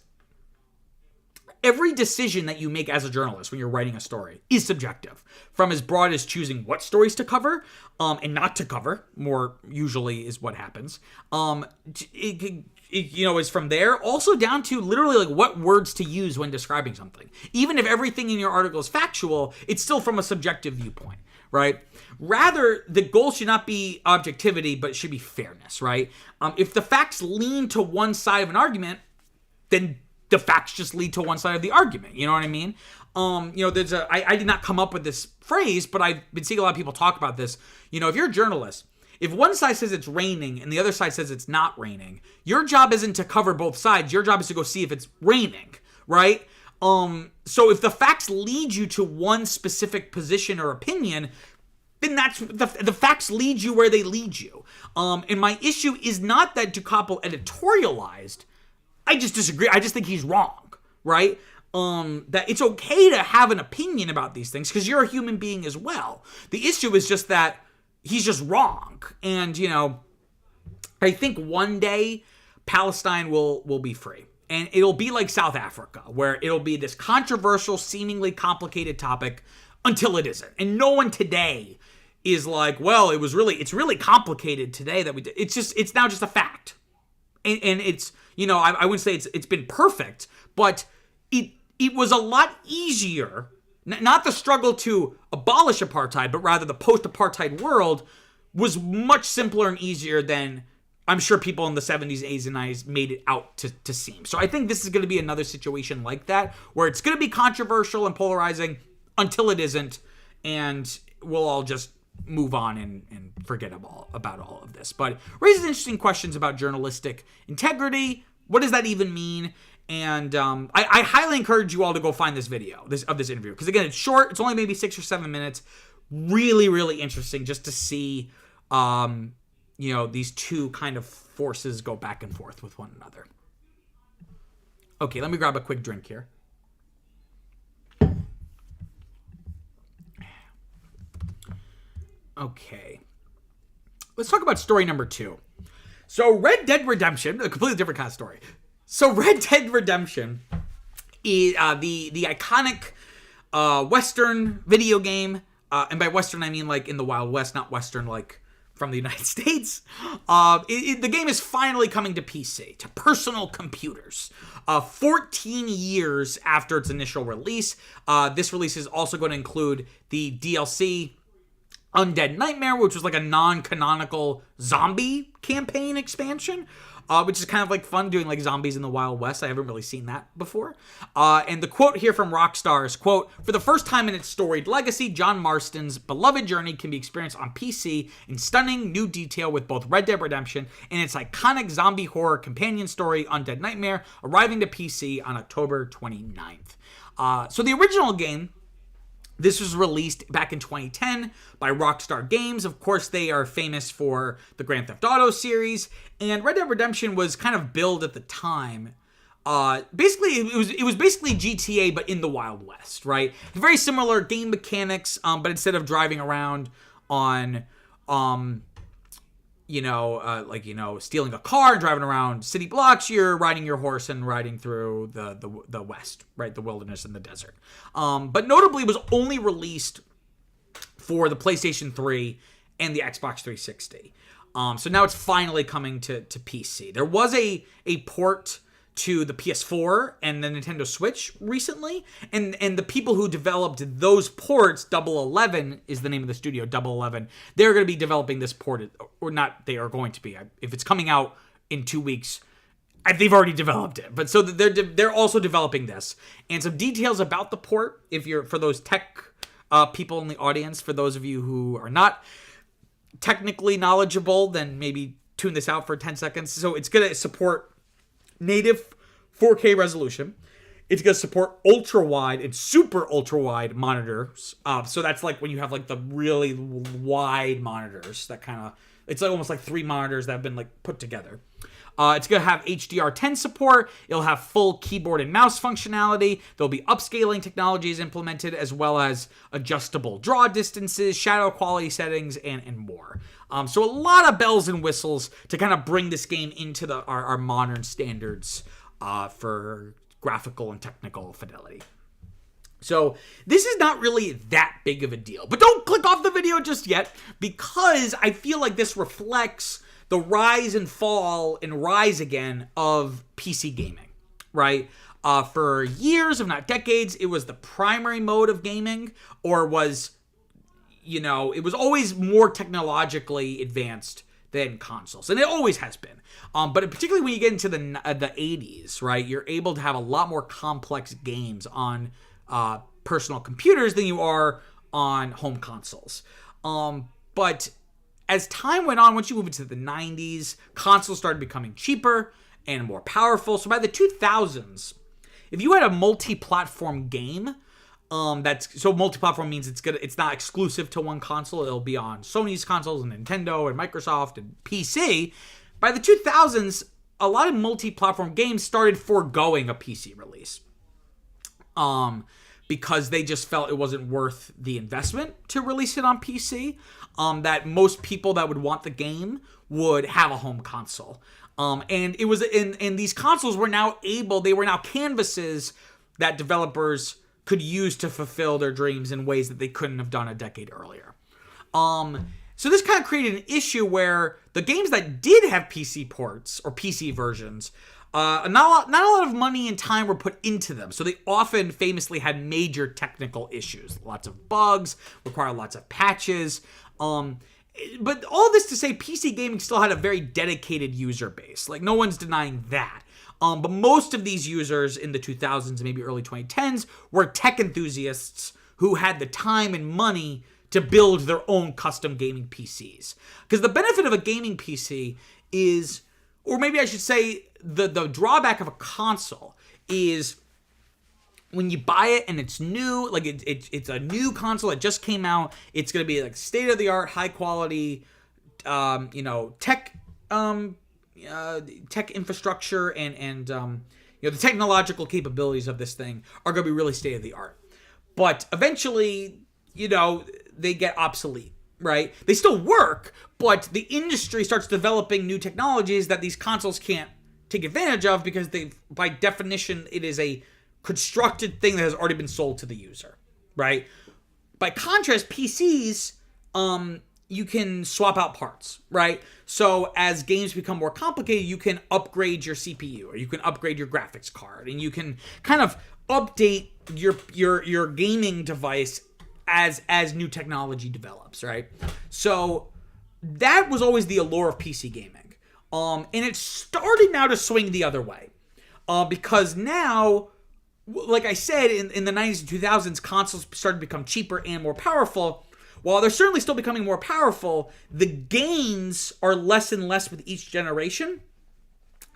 every decision that you make as a journalist when you're writing a story is subjective, from as broad as choosing what stories to cover and not to cover, more usually is what happens. Is from there also down to literally like what words to use when describing something. Even if everything in your article is factual, it's still from a subjective viewpoint, right? Rather, the goal should not be objectivity, but it should be fairness, right? If the facts lean to one side of an argument, then the facts just lead to one side of the argument. You know what I mean? I did not come up with this phrase, but I've been seeing a lot of people talk about this. If you're a journalist, if one side says it's raining and the other side says it's not raining, your job isn't to cover both sides. Your job is to go see if it's raining, right? So if the facts lead you to one specific position or opinion, then that's the facts lead you where they lead you. And my issue is not that de Koppel editorialized. I just disagree. I just think he's wrong, right? That it's okay to have an opinion about these things because you're a human being as well. The issue is just that he's just wrong. And, I think one day Palestine will be free. And it'll be like South Africa, where it'll be this controversial, seemingly complicated topic until it isn't. And no one today is like, well, it's really complicated today that we did. It's now just a fact. And it's, I wouldn't say it's been perfect, but it was a lot easier, not the struggle to abolish apartheid, but rather the post-apartheid world was much simpler and easier than I'm sure people in the 70s, 80s, and 90s made it out to seem. So I think this is going to be another situation like that, where it's going to be controversial and polarizing until it isn't, and we'll all just move on and forget about all of this. But raises interesting questions about journalistic integrity. What does that even mean? And I highly encourage you all to go find this video of this interview, because again, it's short. It's only maybe 6 or 7 minutes. Really, really interesting just to see these two kind of forces go back and forth with one another. Okay, let me grab a quick drink here. Okay. Let's talk about story number 2. So Red Dead Redemption, a completely different kind of story. So Red Dead Redemption is the iconic Western video game. And by Western, I mean like in the Wild West, not Western like from the United States. The game is finally coming to PC, to personal computers. 14 years after its initial release. This release is also going to include the DLC Undead Nightmare, which was like a non-canonical zombie campaign expansion, which is kind of like fun doing like zombies in the Wild West. I haven't really seen that before. And the quote here from Rockstar is, quote, "For the first time in its storied legacy, John Marston's beloved journey can be experienced on PC in stunning new detail with both Red Dead Redemption and its iconic zombie horror companion story, Undead Nightmare, arriving to PC on October 29th. So the original game, this was released back in 2010 by Rockstar Games. Of course, they are famous for the Grand Theft Auto series, and Red Dead Redemption was kind of billed at the time. Basically, it was basically GTA, but in the Wild West, right? Very similar game mechanics, but instead of driving around on, stealing a car and driving around city blocks, you're riding your horse and riding through the West, right? The wilderness and the desert. But notably, it was only released for the PlayStation 3 and the Xbox 360. So now it's finally coming to PC. There was a port to the PS4 and the Nintendo Switch recently, and the people who developed those ports, Double 11 is the name of the studio, Double 11, they're going to be developing this port, or not, they are going to be. If it's coming out in 2 weeks, they've already developed it, but so they're also developing this. And some details about the port, for those tech people in the audience, for those of you who are not technically knowledgeable, then maybe tune this out for 10 seconds. So it's going to support native 4K resolution. It's going to support ultra wide and super ultra wide monitors. So that's like when you have like the really wide monitors that kind of, it's like almost like 3 monitors that have been like put together. It's going to have HDR10 support. It'll have full keyboard and mouse functionality. There'll be upscaling technologies implemented, as well as adjustable draw distances, shadow quality settings, and more. So a lot of bells and whistles to kind of bring this game into our modern standards for graphical and technical fidelity. So this is not really that big of a deal. But don't click off the video just yet, because I feel like this reflects the rise and fall and rise again of PC gaming, right? For years, if not decades, it was the primary mode of gaming, or was, it was always more technologically advanced than consoles, and it always has been. But particularly when you get into the 80s, right, you're able to have a lot more complex games on personal computers than you are on home consoles. But as time went on, once you move into the 90s, consoles started becoming cheaper and more powerful. So by the 2000s, if you had a multi-platform game, multi-platform means it's not exclusive to one console. It'll be on Sony's consoles and Nintendo and Microsoft and PC. By the 2000s, a lot of multi-platform games started foregoing a PC release. Because they just felt it wasn't worth the investment to release it on PC. That most people that would want the game would have a home console. And it was, and these consoles were now canvases that developers could use to fulfill their dreams in ways that they couldn't have done a decade earlier. So this kind of created an issue where the games that did have PC ports or PC versions, not a lot of money and time were put into them. So they often famously had major technical issues. Lots of bugs, require lots of patches. But all this to say, PC gaming still had a very dedicated user base. Like, no one's denying that. But most of these users in the 2000s, maybe early 2010s, were tech enthusiasts who had the time and money to build their own custom gaming PCs. Because the benefit of a gaming PC is, or maybe I should say, the drawback of a console is when you buy it and it's new, like it's a new console that just came out, it's going to be like state-of-the-art, high-quality, tech infrastructure and the technological capabilities of this thing are going to be really state-of-the-art. But eventually, they get obsolete, right? They still work, but the industry starts developing new technologies that these consoles can't take advantage of because by definition, it is a constructed thing that has already been sold to the user, right? By contrast, PCs, you can swap out parts, right? So as games become more complicated, you can upgrade your CPU or you can upgrade your graphics card, and you can kind of update your gaming device as new technology develops, right? So that was always the allure of PC gaming. And it's starting now to swing the other way. Because now, like I said, in the 90s and 2000s, consoles started to become cheaper and more powerful. While they're certainly still becoming more powerful, the gains are less and less with each generation.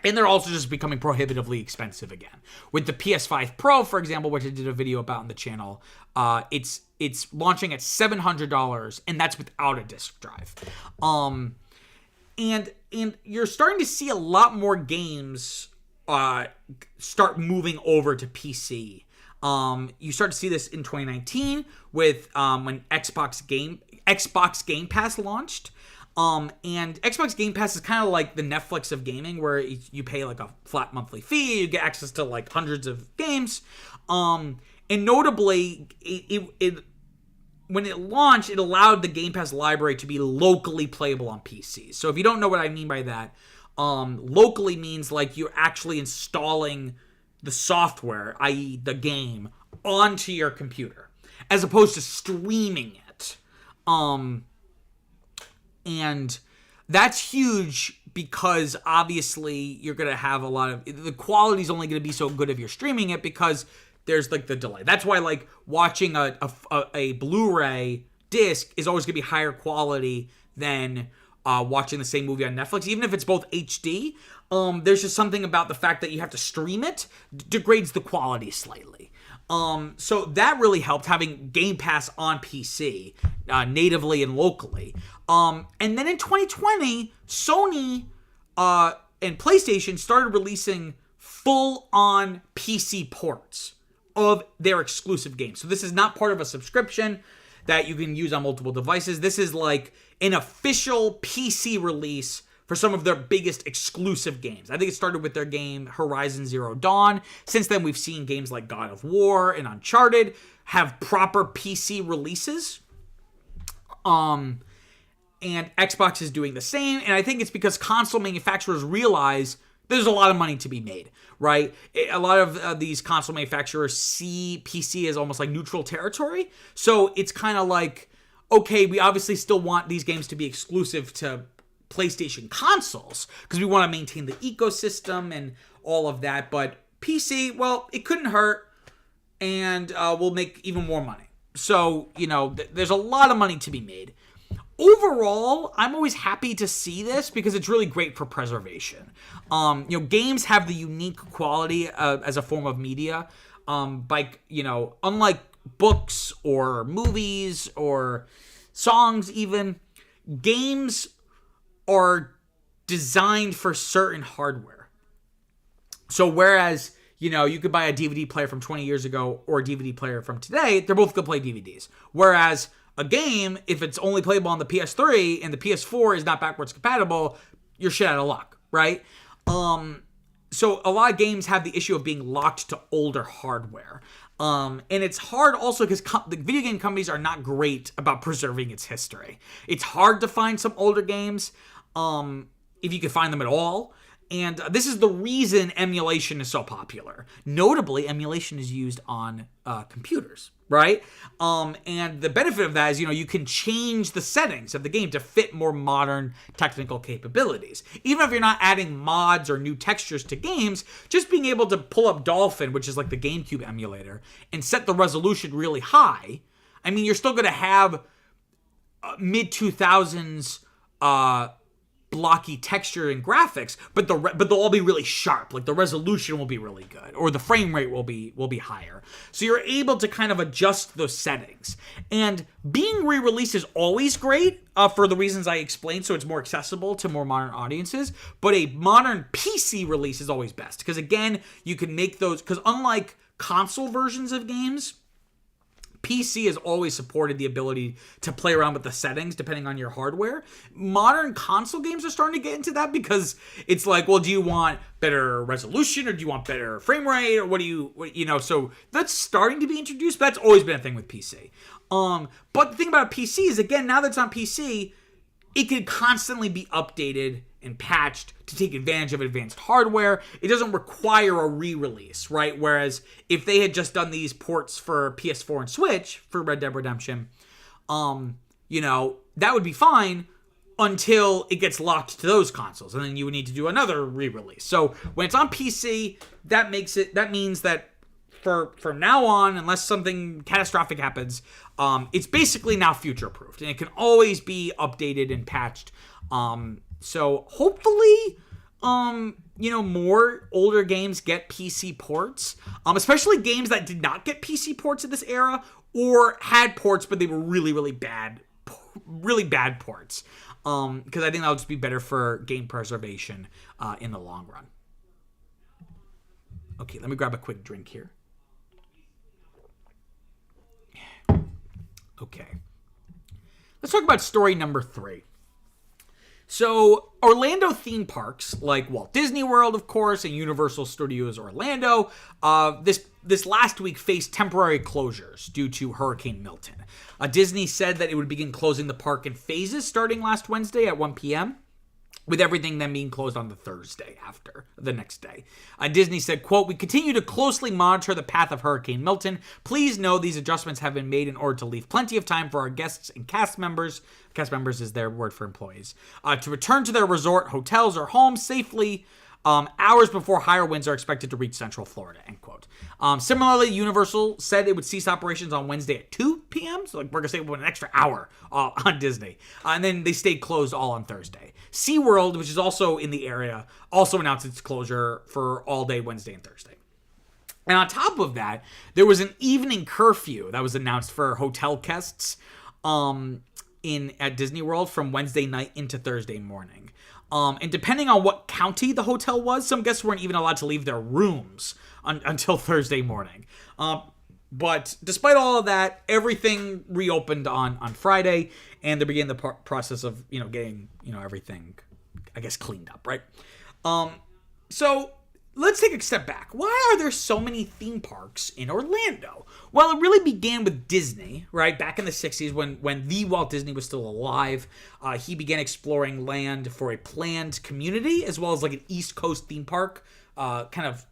And they're also just becoming prohibitively expensive again. With the PS5 Pro, for example, which I did a video about on the channel, it's launching at $700, and that's without a disk drive. And you're starting to see a lot more games start moving over to PC. You start to see this in 2019 with when Xbox Game Pass launched. And Xbox Game Pass is kind of like the Netflix of gaming, where you pay like a flat monthly fee, you get access to like hundreds of games. And notably, when it launched, it allowed the Game Pass library to be locally playable on PCs. So if you don't know what I mean by that, locally means like you're actually installing the software, i.e. the game, onto your computer, as opposed to streaming it. And that's huge because obviously you're going to have a lot of, the quality is only going to be so good if you're streaming it because there's like the delay. That's why like watching a Blu-ray disc is always going to be higher quality than watching the same movie on Netflix, even if it's both HD. There's just something about the fact that you have to stream it degrades the quality slightly. So that really helped, having Game Pass on PC natively and locally. And then in 2020, Sony and PlayStation started releasing full-on PC ports of their exclusive games. So this is not part of a subscription that you can use on multiple devices. This is like an official PC release for some of their biggest exclusive games. I think it started with their game Horizon Zero Dawn. Since then, we've seen games like God of War and Uncharted have proper PC releases. And Xbox is doing the same. And I think it's because console manufacturers realize there's a lot of money to be made, right? A lot of these console manufacturers see PC as almost like neutral territory. So it's kind of like, okay, we obviously still want these games to be exclusive to PlayStation consoles because we want to maintain the ecosystem and all of that. But PC, well, it couldn't hurt, and we'll make even more money. So, there's a lot of money to be made. Overall, I'm always happy to see this because it's really great for preservation. Games have the unique quality as a form of media. Unlike books or movies or songs even, games are designed for certain hardware. So whereas, you could buy a DVD player from 20 years ago or a DVD player from today, they're both going to play DVDs. Whereas a game, if it's only playable on the PS3 and the PS4 is not backwards compatible, you're shit out of luck, right? So a lot of games have the issue of being locked to older hardware. And it's hard also because the video game companies are not great about preserving its history. It's hard to find some older games, if you can find them at all. And this is the reason emulation is so popular. Notably, emulation is used on computers, right? And the benefit of that is, you can change the settings of the game to fit more modern technical capabilities. Even if you're not adding mods or new textures to games, just being able to pull up Dolphin, which is like the GameCube emulator, and set the resolution really high. I mean, you're still going to have mid-2000s blocky texture and graphics, but they'll all be really sharp. Like the resolution will be really good, or the frame rate will be higher. So you're able to kind of adjust those settings. And being re-released is always great for the reasons I explained, so it's more accessible to more modern audiences. But a modern PC release is always best because again, you can make those, because unlike console versions of games, PC has always supported the ability to play around with the settings depending on your hardware. Modern console games are starting to get into that because it's like, well, do you want better resolution or do you want better frame rate or so that's starting to be introduced, but that's always been a thing with PC. But the thing about PC is, again, now that it's on PC, it can constantly be updated and patched to take advantage of advanced hardware. It doesn't require a re-release, right? Whereas if they had just done these ports for PS4 and Switch for Red Dead Redemption, that would be fine until it gets locked to those consoles, and then you would need to do another re-release. So when it's on PC, that means that from now on, unless something catastrophic happens, it's basically now future-proofed, and it can always be updated and patched. So hopefully, more older games get PC ports, especially games that did not get PC ports in this era or had ports, but they were really, really bad ports. Because I think that'll just be better for game preservation in the long run. Okay, let me grab a quick drink here. Okay. Let's talk about story number 3. So, Orlando theme parks, like Walt Disney World, of course, and Universal Studios Orlando, this last week faced temporary closures due to Hurricane Milton. Disney said that it would begin closing the park in phases starting last Wednesday at 1 p.m., with everything then being closed on the Thursday after the next day. Disney said, quote, "We continue to closely monitor the path of Hurricane Milton. Please know these adjustments have been made in order to leave plenty of time for our guests and cast members is their word for employees, to return to their resort, hotels, or homes safely hours before higher winds are expected to reach Central Florida," end quote. Similarly, Universal said it would cease operations on Wednesday at 2 p.m., so we're going to stay an extra hour on Disney. And then they stayed closed all on Thursday. SeaWorld, which is also in the area, also announced its closure for all day Wednesday and Thursday. And on top of that, there was an evening curfew that was announced for hotel guests at Disney World from Wednesday night into Thursday morning. And depending on what county the hotel was, some guests weren't even allowed to leave their rooms until Thursday morning. But despite all of that, everything reopened on Friday, and they began the process of getting everything, I guess, cleaned up, right? So let's take a step back. Why are there so many theme parks in Orlando? Well, it really began with Disney, right? Back in the 60s when the Walt Disney was still alive. He began exploring land for a planned community, as well as like an East Coast theme park, kind of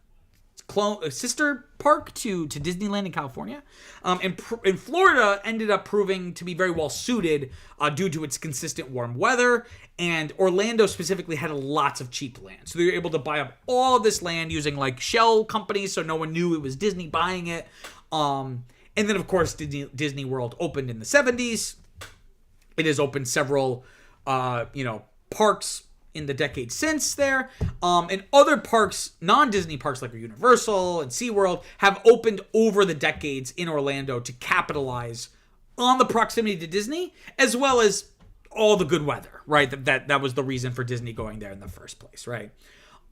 a sister park to Disneyland in California. And Florida ended up proving to be very well suited due to its consistent warm weather. And Orlando specifically had lots of cheap land. So they were able to buy up all of this land using like shell companies, so no one knew it was Disney buying it. And then, of course, Disney World opened in the 70s. It has opened several, parks in the decades since there. And other parks, non-Disney parks like Universal and SeaWorld, have opened over the decades in Orlando to capitalize on the proximity to Disney, as well as all the good weather, right? That was the reason for Disney going there in the first place, right?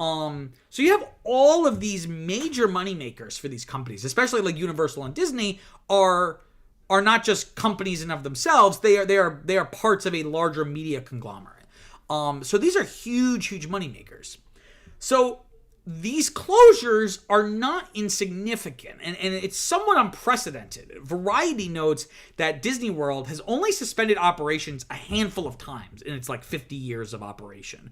So you have all of these major moneymakers for these companies, especially like Universal and Disney, are not just companies in of themselves. They are parts of a larger media conglomerate. So these are huge moneymakers. So these closures are not insignificant, and it's somewhat unprecedented. Variety notes that Disney World has only suspended operations a handful of times in its 50 years of operation.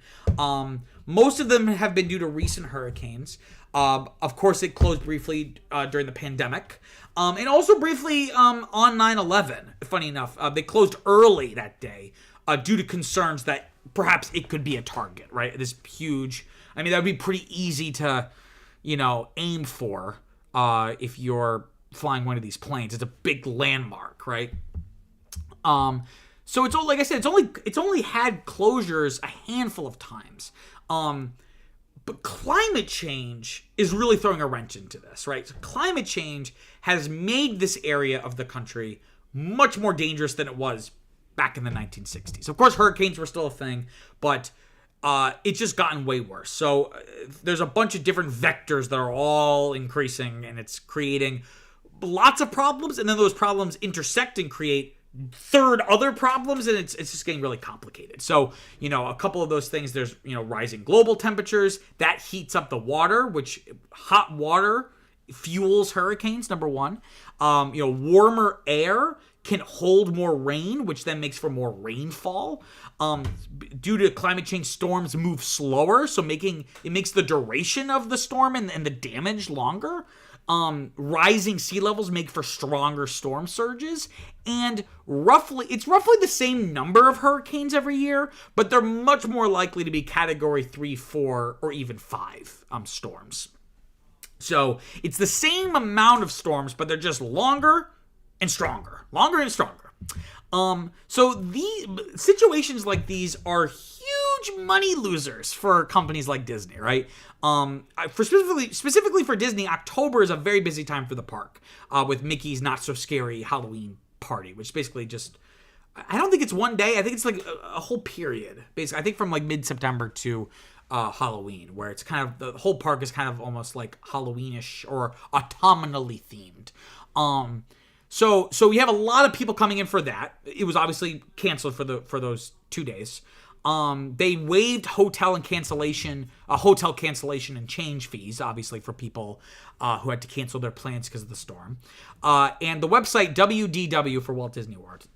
Most of them have been due to recent hurricanes. Of course, it closed briefly during the pandemic, and also briefly on 9/11. Funny enough, they closed early that day due to concerns that perhaps it could be a target, right? This huge... I mean, that would be pretty easy to, aim for if you're flying one of these planes. It's a big landmark, right? So it's all, like I said, it's only had closures a handful of times. But climate change is really throwing a wrench into this, right? So climate change has made this area of the country much more dangerous than it was back in the 1960s. Of course, hurricanes were still a thing, but it's just gotten way worse. So there's a bunch of different vectors that are all increasing, and it's creating lots of problems, and then those problems intersect and create third other problems, and it's just getting really complicated. So, a couple of those things, there's, rising global temperatures, that heats up the water, which hot water fuels hurricanes, number one. Warmer air can hold more rain, which then makes for more rainfall. Due to climate change, storms move slower, so it makes the duration of the storm and the damage longer. Rising sea levels make for stronger storm surges, and it's roughly the same number of hurricanes every year, but they're much more likely to be Category 3, 4, or even 5 storms. So it's the same amount of storms, but they're just longer and stronger. So the situations like these are huge money losers for companies like Disney, right? Specifically for Disney, October is a very busy time for the park, with Mickey's Not So Scary Halloween Party, which basically just, I don't think it's one day. I think it's a whole period. Basically, I think from mid-September to Halloween, where it's kind of, the whole park is kind of almost like Halloweenish or autumnally themed. So we have a lot of people coming in for that. It was obviously canceled for those 2 days. They waived hotel cancellation and change fees, obviously for people who had to cancel their plans because of the storm. And the website WDW for Walt Disney World,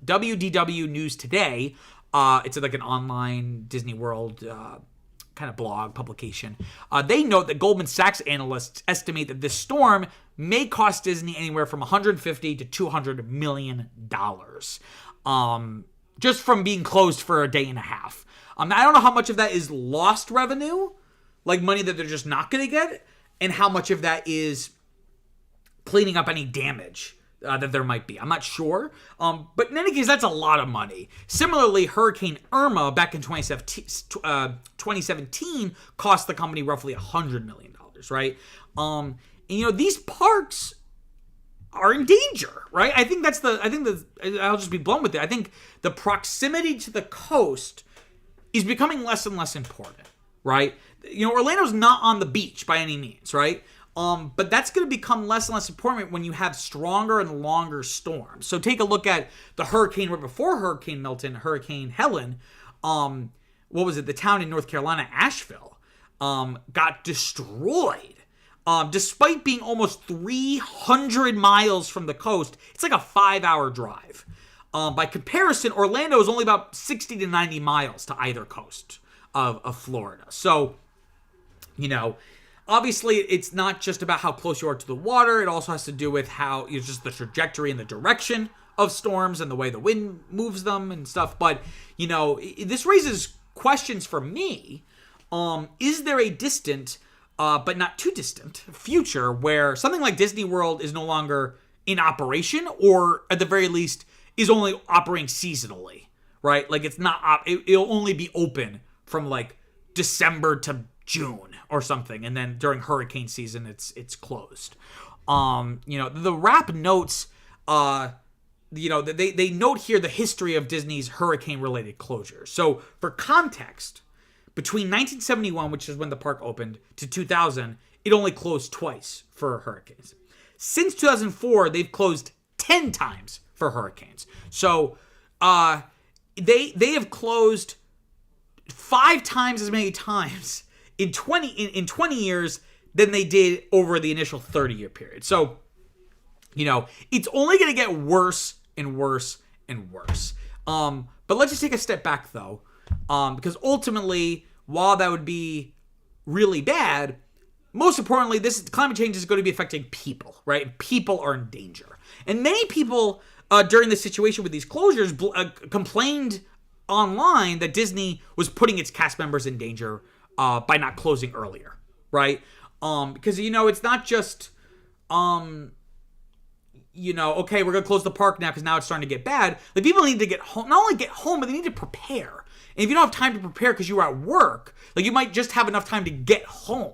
WDW News Today, it's like an online Disney World kind of blog publication. They note that Goldman Sachs analysts estimate that this storm may cost Disney anywhere from $150 to $200 million, just from being closed for a day and a half. I don't know how much of that is lost revenue, like money that they're just not going to get, and how much of that is cleaning up any damage that there might be. I'm not sure. But in any case, that's a lot of money. Similarly, Hurricane Irma back in 2017 cost the company roughly $100 million, right? And these parks are in danger, right? I think I'll just be blunt with it. I think the proximity to the coast is becoming less and less important, right? Orlando's not on the beach by any means, right? But that's going to become less and less important when you have stronger and longer storms. So take a look at the hurricane right before Hurricane Milton, Hurricane Helen. What was it? The town in North Carolina, Asheville, got destroyed. Despite being almost 300 miles from the coast, it's like a 5-hour drive. By comparison, Orlando is only about 60 to 90 miles to either coast of Florida. So, obviously, it's not just about how close you are to the water. It also has to do with how just the trajectory and the direction of storms and the way the wind moves them and stuff. But, this raises questions for me. Is there a distant, but not too distant, future where something like Disney World is no longer in operation, or at the very least is only operating seasonally, right? Like it's not, it'll only be open from December to June or something, and then during hurricane season it's closed. The wrap notes they note here the history of Disney's hurricane related closures. So for context, between 1971, which is when the park opened, to 2000, it only closed twice for hurricanes. Since 2004, they've closed 10 times for hurricanes. So they have closed 5 times as many times in 20 years than they did over the initial 30-year period. So, it's only going to get worse and worse and worse. But let's just take a step back, though, because ultimately, while that would be really bad, most importantly, this climate change is going to be affecting people, right? People are in danger. And many people during this situation with these closures complained online that Disney was putting its cast members in danger by not closing earlier, right? Because, it's not just, okay, we're going to close the park now because now it's starting to get bad. Like, people need to get home, not only get home, but they need to prepare. And if you don't have time to prepare because you're at work, like, you might just have enough time to get home.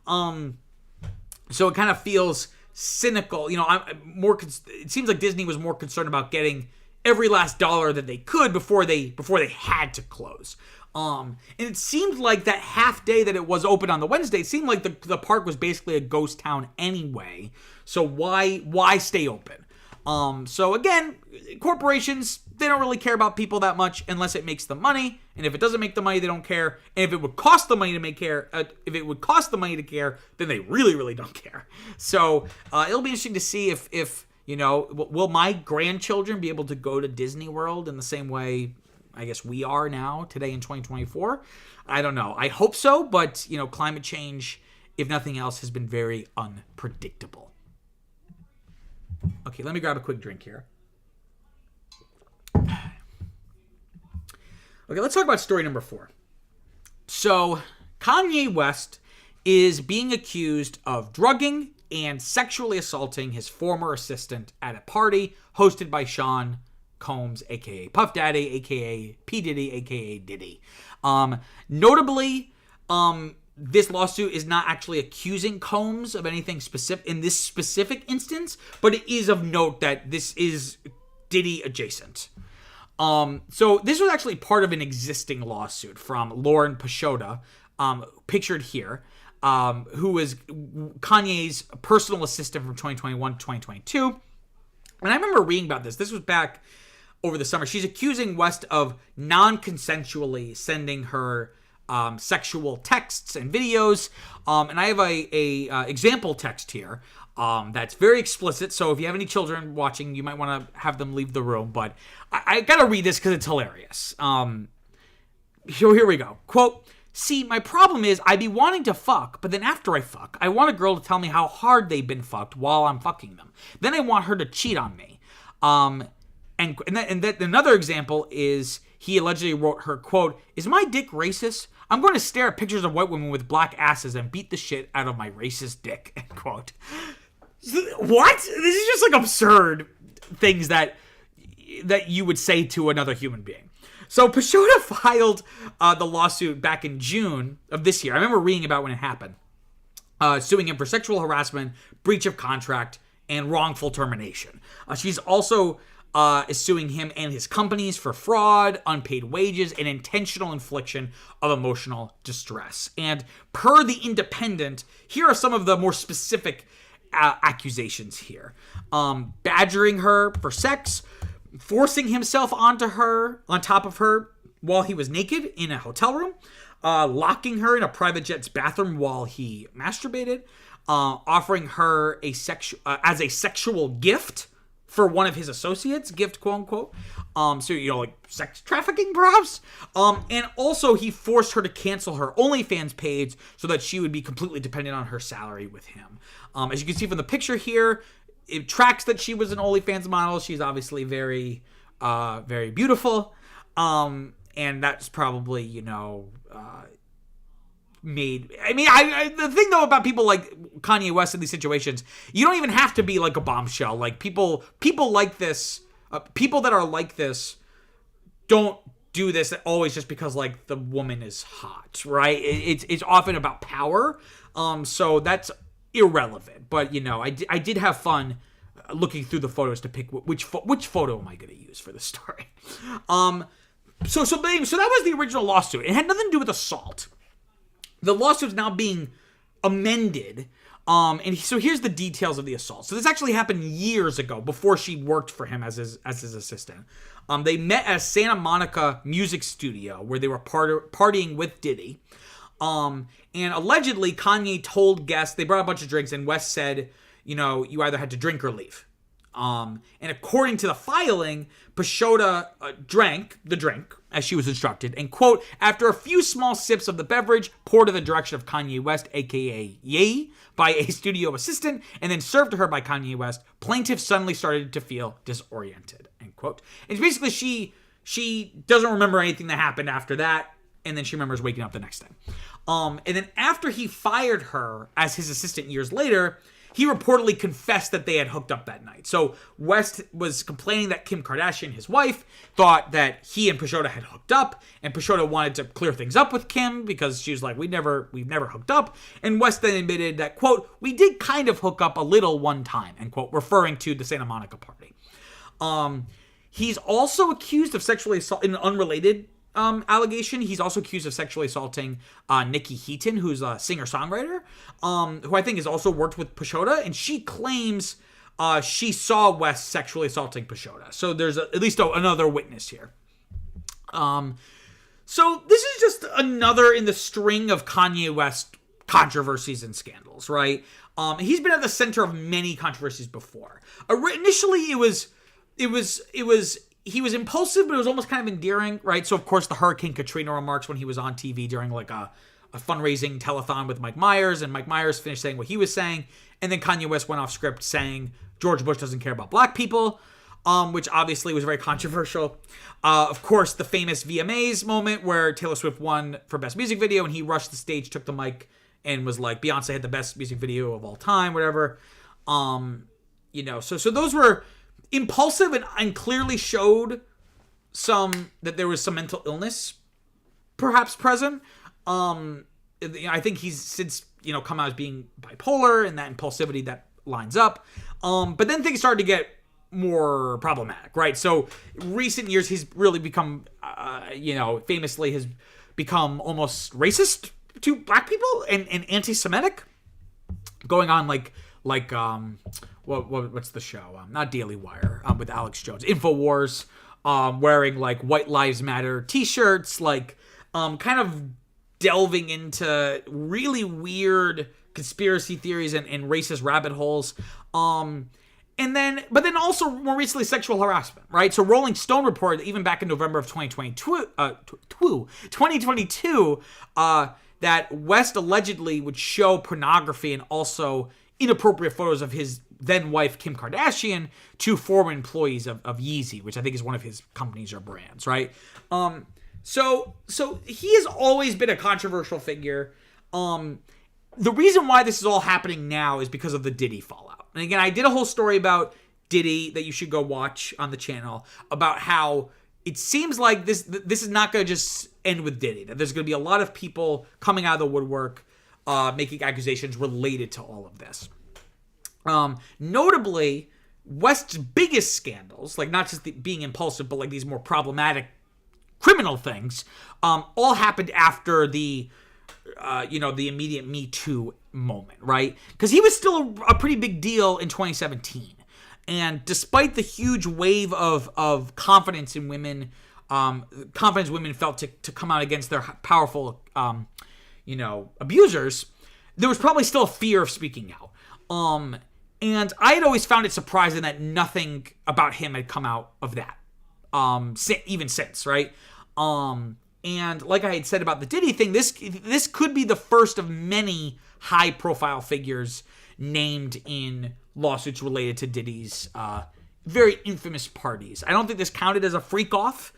So it kind of feels cynical. It seems like Disney was more concerned about getting every last dollar that they could before they had to close. And it seemed like that half day that it was open on the Wednesday, it seemed like the park was basically a ghost town anyway. So why stay open? So again, corporations, they don't really care about people that much unless it makes them money. And if it doesn't make the money, they don't care. And if it would cost the money to care, then they really, really don't care. So it'll be interesting to see if will my grandchildren be able to go to Disney World in the same way I guess we are now today in 2024. I don't know. I hope so, but climate change, if nothing else, has been very unpredictable. Okay, let me grab a quick drink here. Okay, let's talk about story number 4. So, Kanye West is being accused of drugging and sexually assaulting his former assistant at a party hosted by Sean Combs, a.k.a. Puff Daddy, a.k.a. P. Diddy, a.k.a. Diddy. Notably, this lawsuit is not actually accusing Combs of anything specific in this specific instance, but it is of note that this is Diddy adjacent. So this was actually part of an existing lawsuit from Lauren Pashota, pictured here, who was Kanye's personal assistant from 2021 to 2022. And I remember reading about this. This was back over the summer. She's accusing West of non-consensually sending her sexual texts and videos. And I have a example text here that's very explicit. So if you have any children watching, you might want to have them leave the room. But I got to read this because it's hilarious. Here we go. Quote, "See, my problem is I be wanting to fuck, but then after I fuck, I want a girl to tell me how hard they've been fucked while I'm fucking them. Then I want her to cheat on me." And another example is he allegedly wrote her, quote, "Is my dick racist? I'm going to stare at pictures of white women with black asses and beat the shit out of my racist dick," end quote. What? This is just like absurd things that you would say to another human being. So Pashota filed the lawsuit back in June of this year. I remember reading about when it happened, suing him for sexual harassment, breach of contract, and wrongful termination. She's also is suing him and his companies for fraud, unpaid wages, and intentional infliction of emotional distress. And per The Independent, here are some of the more specific accusations here. Badgering her for sex, forcing himself on top of her while he was naked in a hotel room, locking her in a private jet's bathroom while he masturbated, offering her as a sexual gift for one of his associates, gift quote unquote. So, like sex trafficking perhaps. And also he forced her to cancel her OnlyFans page so that she would be completely dependent on her salary with him. As you can see from the picture here, it tracks that she was an OnlyFans model. She's obviously very, very beautiful. And that's probably, made. I mean, the thing though about people like Kanye West in these situations, you don't even have to be like a bombshell. Like people like this, people that are like this don't do this always just because like the woman is hot, right? It's often about power. So that's irrelevant. But I did have fun looking through the photos to pick which photo am I going to use for this story. So that was the original lawsuit. It had nothing to do with assault. The lawsuit is now being amended. And so here's the details of the assault. So this actually happened years ago, before she worked for him as his assistant. They met at a Santa Monica music studio where they were partying with Diddy. And allegedly, Kanye told guests, they brought a bunch of drinks, and West said, you either had to drink or leave. And according to the filing, Pashota drank the drink as she was instructed, and, quote, after a few small sips of the beverage, poured in the direction of Kanye West, aka Ye, by a studio assistant, and then served to her by Kanye West, plaintiff suddenly started to feel disoriented, end quote. And basically, she doesn't remember anything that happened after that, and then she remembers waking up the next day. And then after he fired her as his assistant years later, he reportedly confessed that they had hooked up that night. So West was complaining that Kim Kardashian, his wife, thought that he and Pashota had hooked up, and Pashota wanted to clear things up with Kim because she was like, we've never hooked up. And West then admitted that, quote, we did kind of hook up a little one time, end quote, referring to the Santa Monica party. He's also accused of sexually assault in an unrelated allegation. He's also accused of sexually assaulting Nikki Heaton, who's a singer-songwriter, who I think has also worked with Pashota, and she claims she saw West sexually assaulting Pashota. So there's at least another witness here. So this is just another in the string of Kanye West controversies and scandals, right? He's been at the center of many controversies before. Initially, he was impulsive, but it was almost kind of endearing, right? So, of course, the Hurricane Katrina remarks when he was on TV during, like, a fundraising telethon with Mike Myers, and Mike Myers finished saying what he was saying, and then Kanye West went off script saying George Bush doesn't care about black people, which obviously was very controversial. Of course, the famous VMAs moment where Taylor Swift won for Best Music Video, and he rushed the stage, took the mic, and was like, Beyonce had the best music video of all time, whatever. So those were impulsive and clearly showed that there was some mental illness perhaps present. I think he's since, come out as being bipolar, and that impulsivity that lines up. But then things started to get more problematic, right? So recent years, he's really become, famously has become almost racist to black people and anti-Semitic, going on what's the show? Not Daily Wire, with Alex Jones. InfoWars, wearing like White Lives Matter t-shirts, kind of delving into really weird conspiracy theories and racist rabbit holes. But then also more recently sexual harassment, right? So Rolling Stone reported that even back in November of 2022, that West allegedly would show pornography and also inappropriate photos of his then wife Kim Kardashian to former employees of Yeezy, which I think is one of his companies or brands, right? So he has always been a controversial figure. The reason why this is all happening now is because of the Diddy fallout. And again, I did a whole story about Diddy that you should go watch on the channel, about how it seems like this is not going to just end with Diddy. That there's going to be a lot of people coming out of the woodwork, making accusations related to all of this. Notably, West's biggest scandals, like not just being impulsive, but like these more problematic criminal things, all happened after the immediate Me Too moment, right? Because he was still a pretty big deal in 2017. And despite the huge wave of confidence in women, confidence women felt to come out against their powerful, abusers, there was probably still a fear of speaking out. And I had always found it surprising that nothing about him had come out of that, even since, right? And like I had said about the Diddy thing, this could be the first of many high-profile figures named in lawsuits related to Diddy's very infamous parties. I don't think this counted as a freak-off,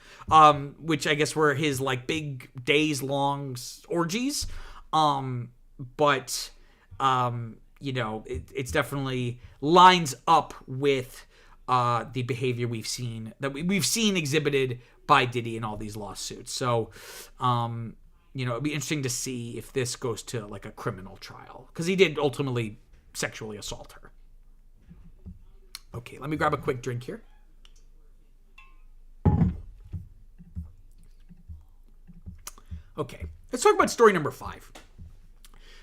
which I guess were his like big days-long orgies. It's definitely lines up with the behavior we've seen exhibited by Diddy in all these lawsuits. So, it'd be interesting to see if this goes to like a criminal trial, because he did ultimately sexually assault her. Okay, let me grab a quick drink here. Okay, let's talk about story number 5.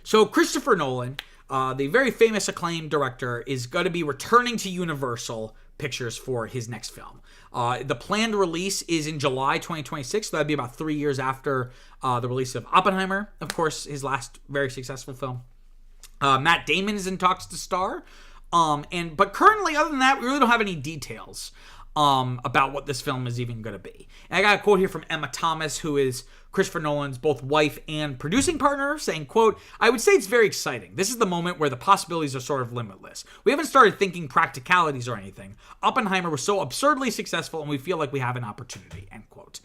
So Christopher Nolan, the very famous acclaimed director, is going to be returning to Universal Pictures for his next film. The planned release is in July 2026, so that'd be about 3 years after the release of Oppenheimer, of course, his last very successful film. Matt Damon is in talks to star, but currently, other than that, we really don't have any details about what this film is even going to be. And I got a quote here from Emma Thomas, who is Christopher Nolan's both wife and producing partner, saying, quote, "I would say it's very exciting. This is the moment where the possibilities are sort of limitless. We haven't started thinking practicalities or anything. Oppenheimer was so absurdly successful, and we feel like we have an opportunity," end quote.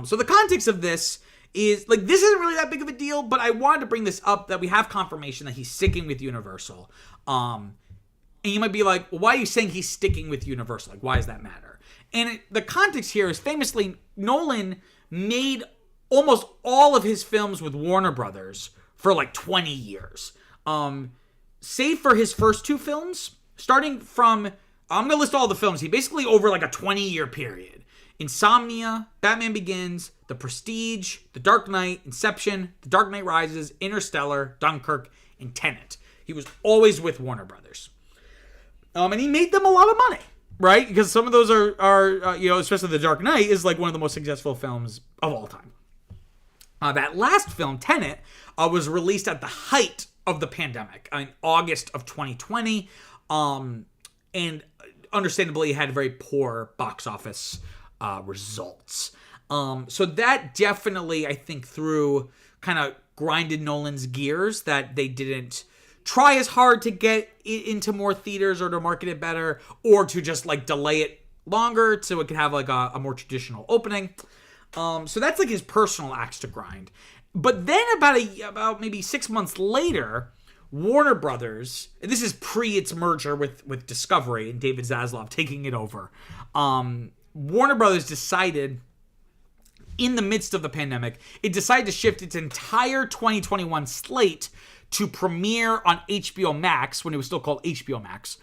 So the context of this is, like, this isn't really that big of a deal, but I wanted to bring this up that we have confirmation that he's sticking with Universal. And you might be like, well, why are you saying he's sticking with Universal? Like, why does that matter? And the context here is famously, Nolan made almost all of his films with Warner Brothers for like 20 years. Save for his first two films, starting from, I'm going to list all the films. He basically, over like a 20-year period. Insomnia, Batman Begins, The Prestige, The Dark Knight, Inception, The Dark Knight Rises, Interstellar, Dunkirk, and Tenet. He was always with Warner Brothers. And he made them a lot of money, right? Because some of those are especially The Dark Knight is like one of the most successful films of all time. That last film, Tenet, was released at the height of the pandemic in August of 2020. And understandably, it had very poor box office results. So that definitely, I think, kind of grinded Nolan's gears, that they didn't try as hard to get it into more theaters or to market it better, or to just like delay it longer so it could have like a more traditional opening. So that's like his personal axe to grind. But then about maybe 6 months later, Warner Brothers, and this is pre its merger with Discovery and David Zaslav taking it over, Warner Brothers decided, in the midst of the pandemic, it decided to shift its entire 2021 slate to premiere on HBO Max, when it was still called HBO Max.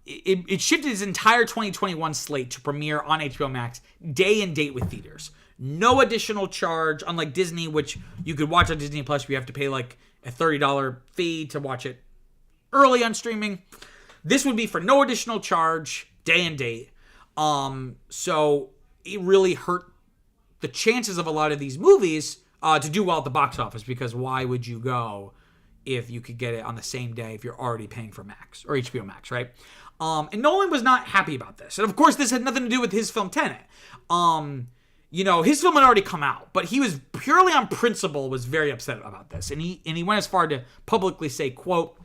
It shifted its entire 2021 slate to premiere on HBO Max, day and date with theaters. No additional charge, unlike Disney, which you could watch on Disney Plus, but you have to pay like a $30 fee to watch it early on streaming. This would be for no additional charge, day and date. So it really hurt the chances of a lot of these movies to do well at the box office, because why would you go if you could get it on the same day if you're already paying for Max or HBO Max, right? And Nolan was not happy about this. And of course, this had nothing to do with his film Tenet. His film had already come out, but he was purely on principle was very upset about this. And he went as far to publicly say, quote,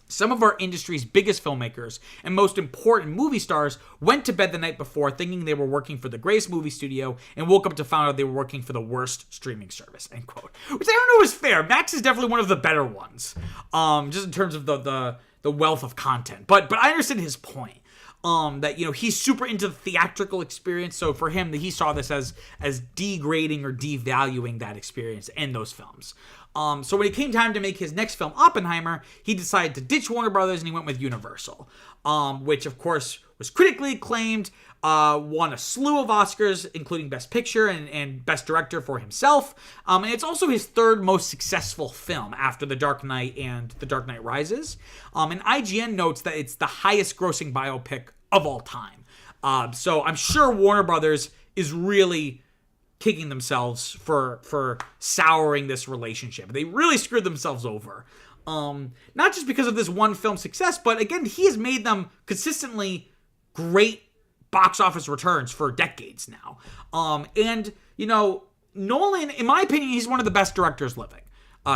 "Some of our industry's biggest filmmakers and most important movie stars went to bed the night before thinking they were working for the greatest movie studio and woke up to find out they were working for the worst streaming service," end quote. Which I don't know is fair. Max is definitely one of the better ones, just in terms of the wealth of content. But I understand his point. That, he's super into the theatrical experience. So for him, that he saw this as degrading or devaluing that experience and those films. So when it came time to make his next film, Oppenheimer, he decided to ditch Warner Brothers and he went with Universal, which of course was critically acclaimed, won a slew of Oscars, including Best Picture and Best Director for himself. And it's also his third most successful film after The Dark Knight and The Dark Knight Rises. And IGN notes that it's the highest grossing biopic of all time. So I'm sure Warner Brothers is really kicking themselves for souring this relationship. They really screwed themselves over. Not just because of this one film success, but again, he has made them consistently great box office returns for decades now. Nolan, in my opinion, he's one of the best directors living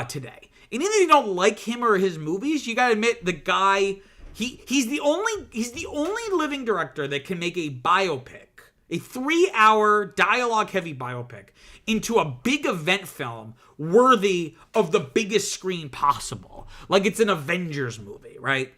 today. And even if you don't like him or his movies, you gotta admit the guy, he's the only living director that can make a biopic, a 3-hour dialogue-heavy biopic, into a big event film worthy of the biggest screen possible. Like it's an Avengers movie, right?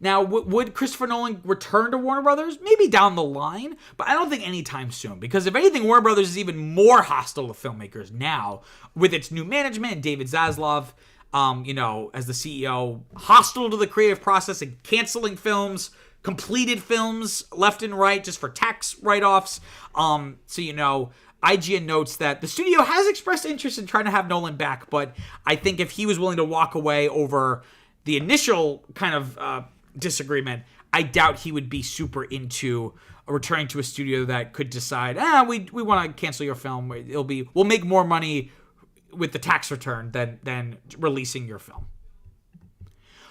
Now, would Christopher Nolan return to Warner Brothers? Maybe down the line, but I don't think anytime soon. Because if anything, Warner Brothers is even more hostile to filmmakers now with its new management and David Zaslav, as the CEO, hostile to the creative process and canceling films, completed films left and right just for tax write-offs. IGN notes that the studio has expressed interest in trying to have Nolan back, but I think if he was willing to walk away over the initial kind of disagreement, I doubt he would be super into returning to a studio that could decide, we want to cancel your film. We'll make more money with the tax return than releasing your film.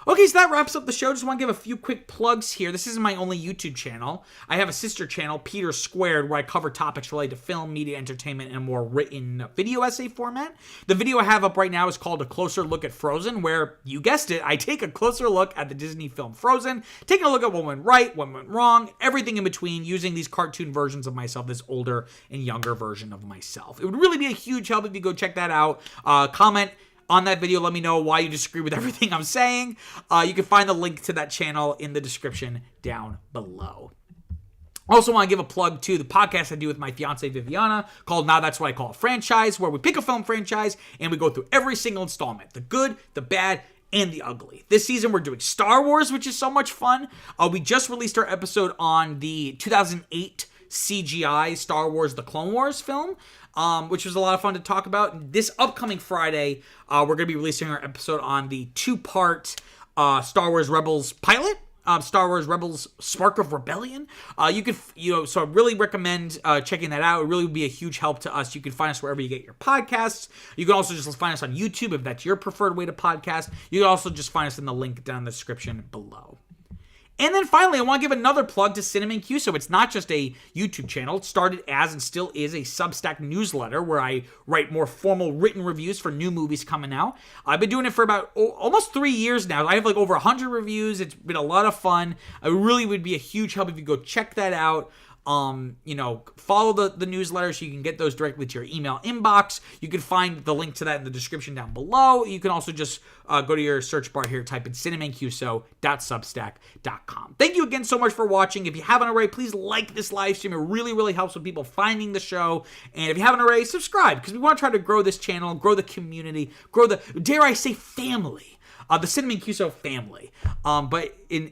Okay, so that wraps up the show. Just want to give a few quick plugs here. This isn't my only YouTube channel. I have a sister channel, Peter Squared, where I cover topics related to film, media, entertainment, in a more written video essay format. The video I have up right now is called A Closer Look at Frozen, where, you guessed it, I take a closer look at the Disney film Frozen, taking a look at what went right, what went wrong, everything in between, using these cartoon versions of myself, this older and younger version of myself. It would really be a huge help if you go check that out. Comment on that video, let me know why you disagree with everything I'm saying. You can find the link to that channel in the description down below. Also want to give a plug to the podcast I do with my fiance Viviana called Now That's What I Call a Franchise, where we pick a film franchise and we go through every single installment, the good, the bad, and the ugly. This season we're doing Star Wars, which is so much fun. We just released our episode on the 2008 CGI Star Wars The Clone Wars film, which was a lot of fun to talk about. This upcoming Friday, we're going to be releasing our episode on the two-part Star Wars Rebels pilot, Star Wars Rebels Spark of Rebellion. So I really recommend checking that out. It really would be a huge help to us. You can find us wherever you get your podcasts. You can also just find us on YouTube if that's your preferred way to podcast. You can also just find us in the link down in the description below. And then finally, I want to give another plug to Cinnamon Q. So it's not just a YouTube channel. It started as and still is a Substack newsletter where I write more formal written reviews for new movies coming out. I've been doing it for about almost 3 years now. I have like over 100 reviews. It's been a lot of fun. It really would be a huge help if you go check that out. Follow the newsletter so you can get those directly to your email inbox. You can find the link to that in the description down below. You can also just go to your search bar here, type in cinnamoncuso.substack.com. Thank you again so much for watching. If you haven't already, please like this live stream. It really, really helps with people finding the show. And if you haven't already, subscribe, because we want to try to grow this channel, grow the community, grow the, dare I say, family, the Cinnamon Cuso family. But in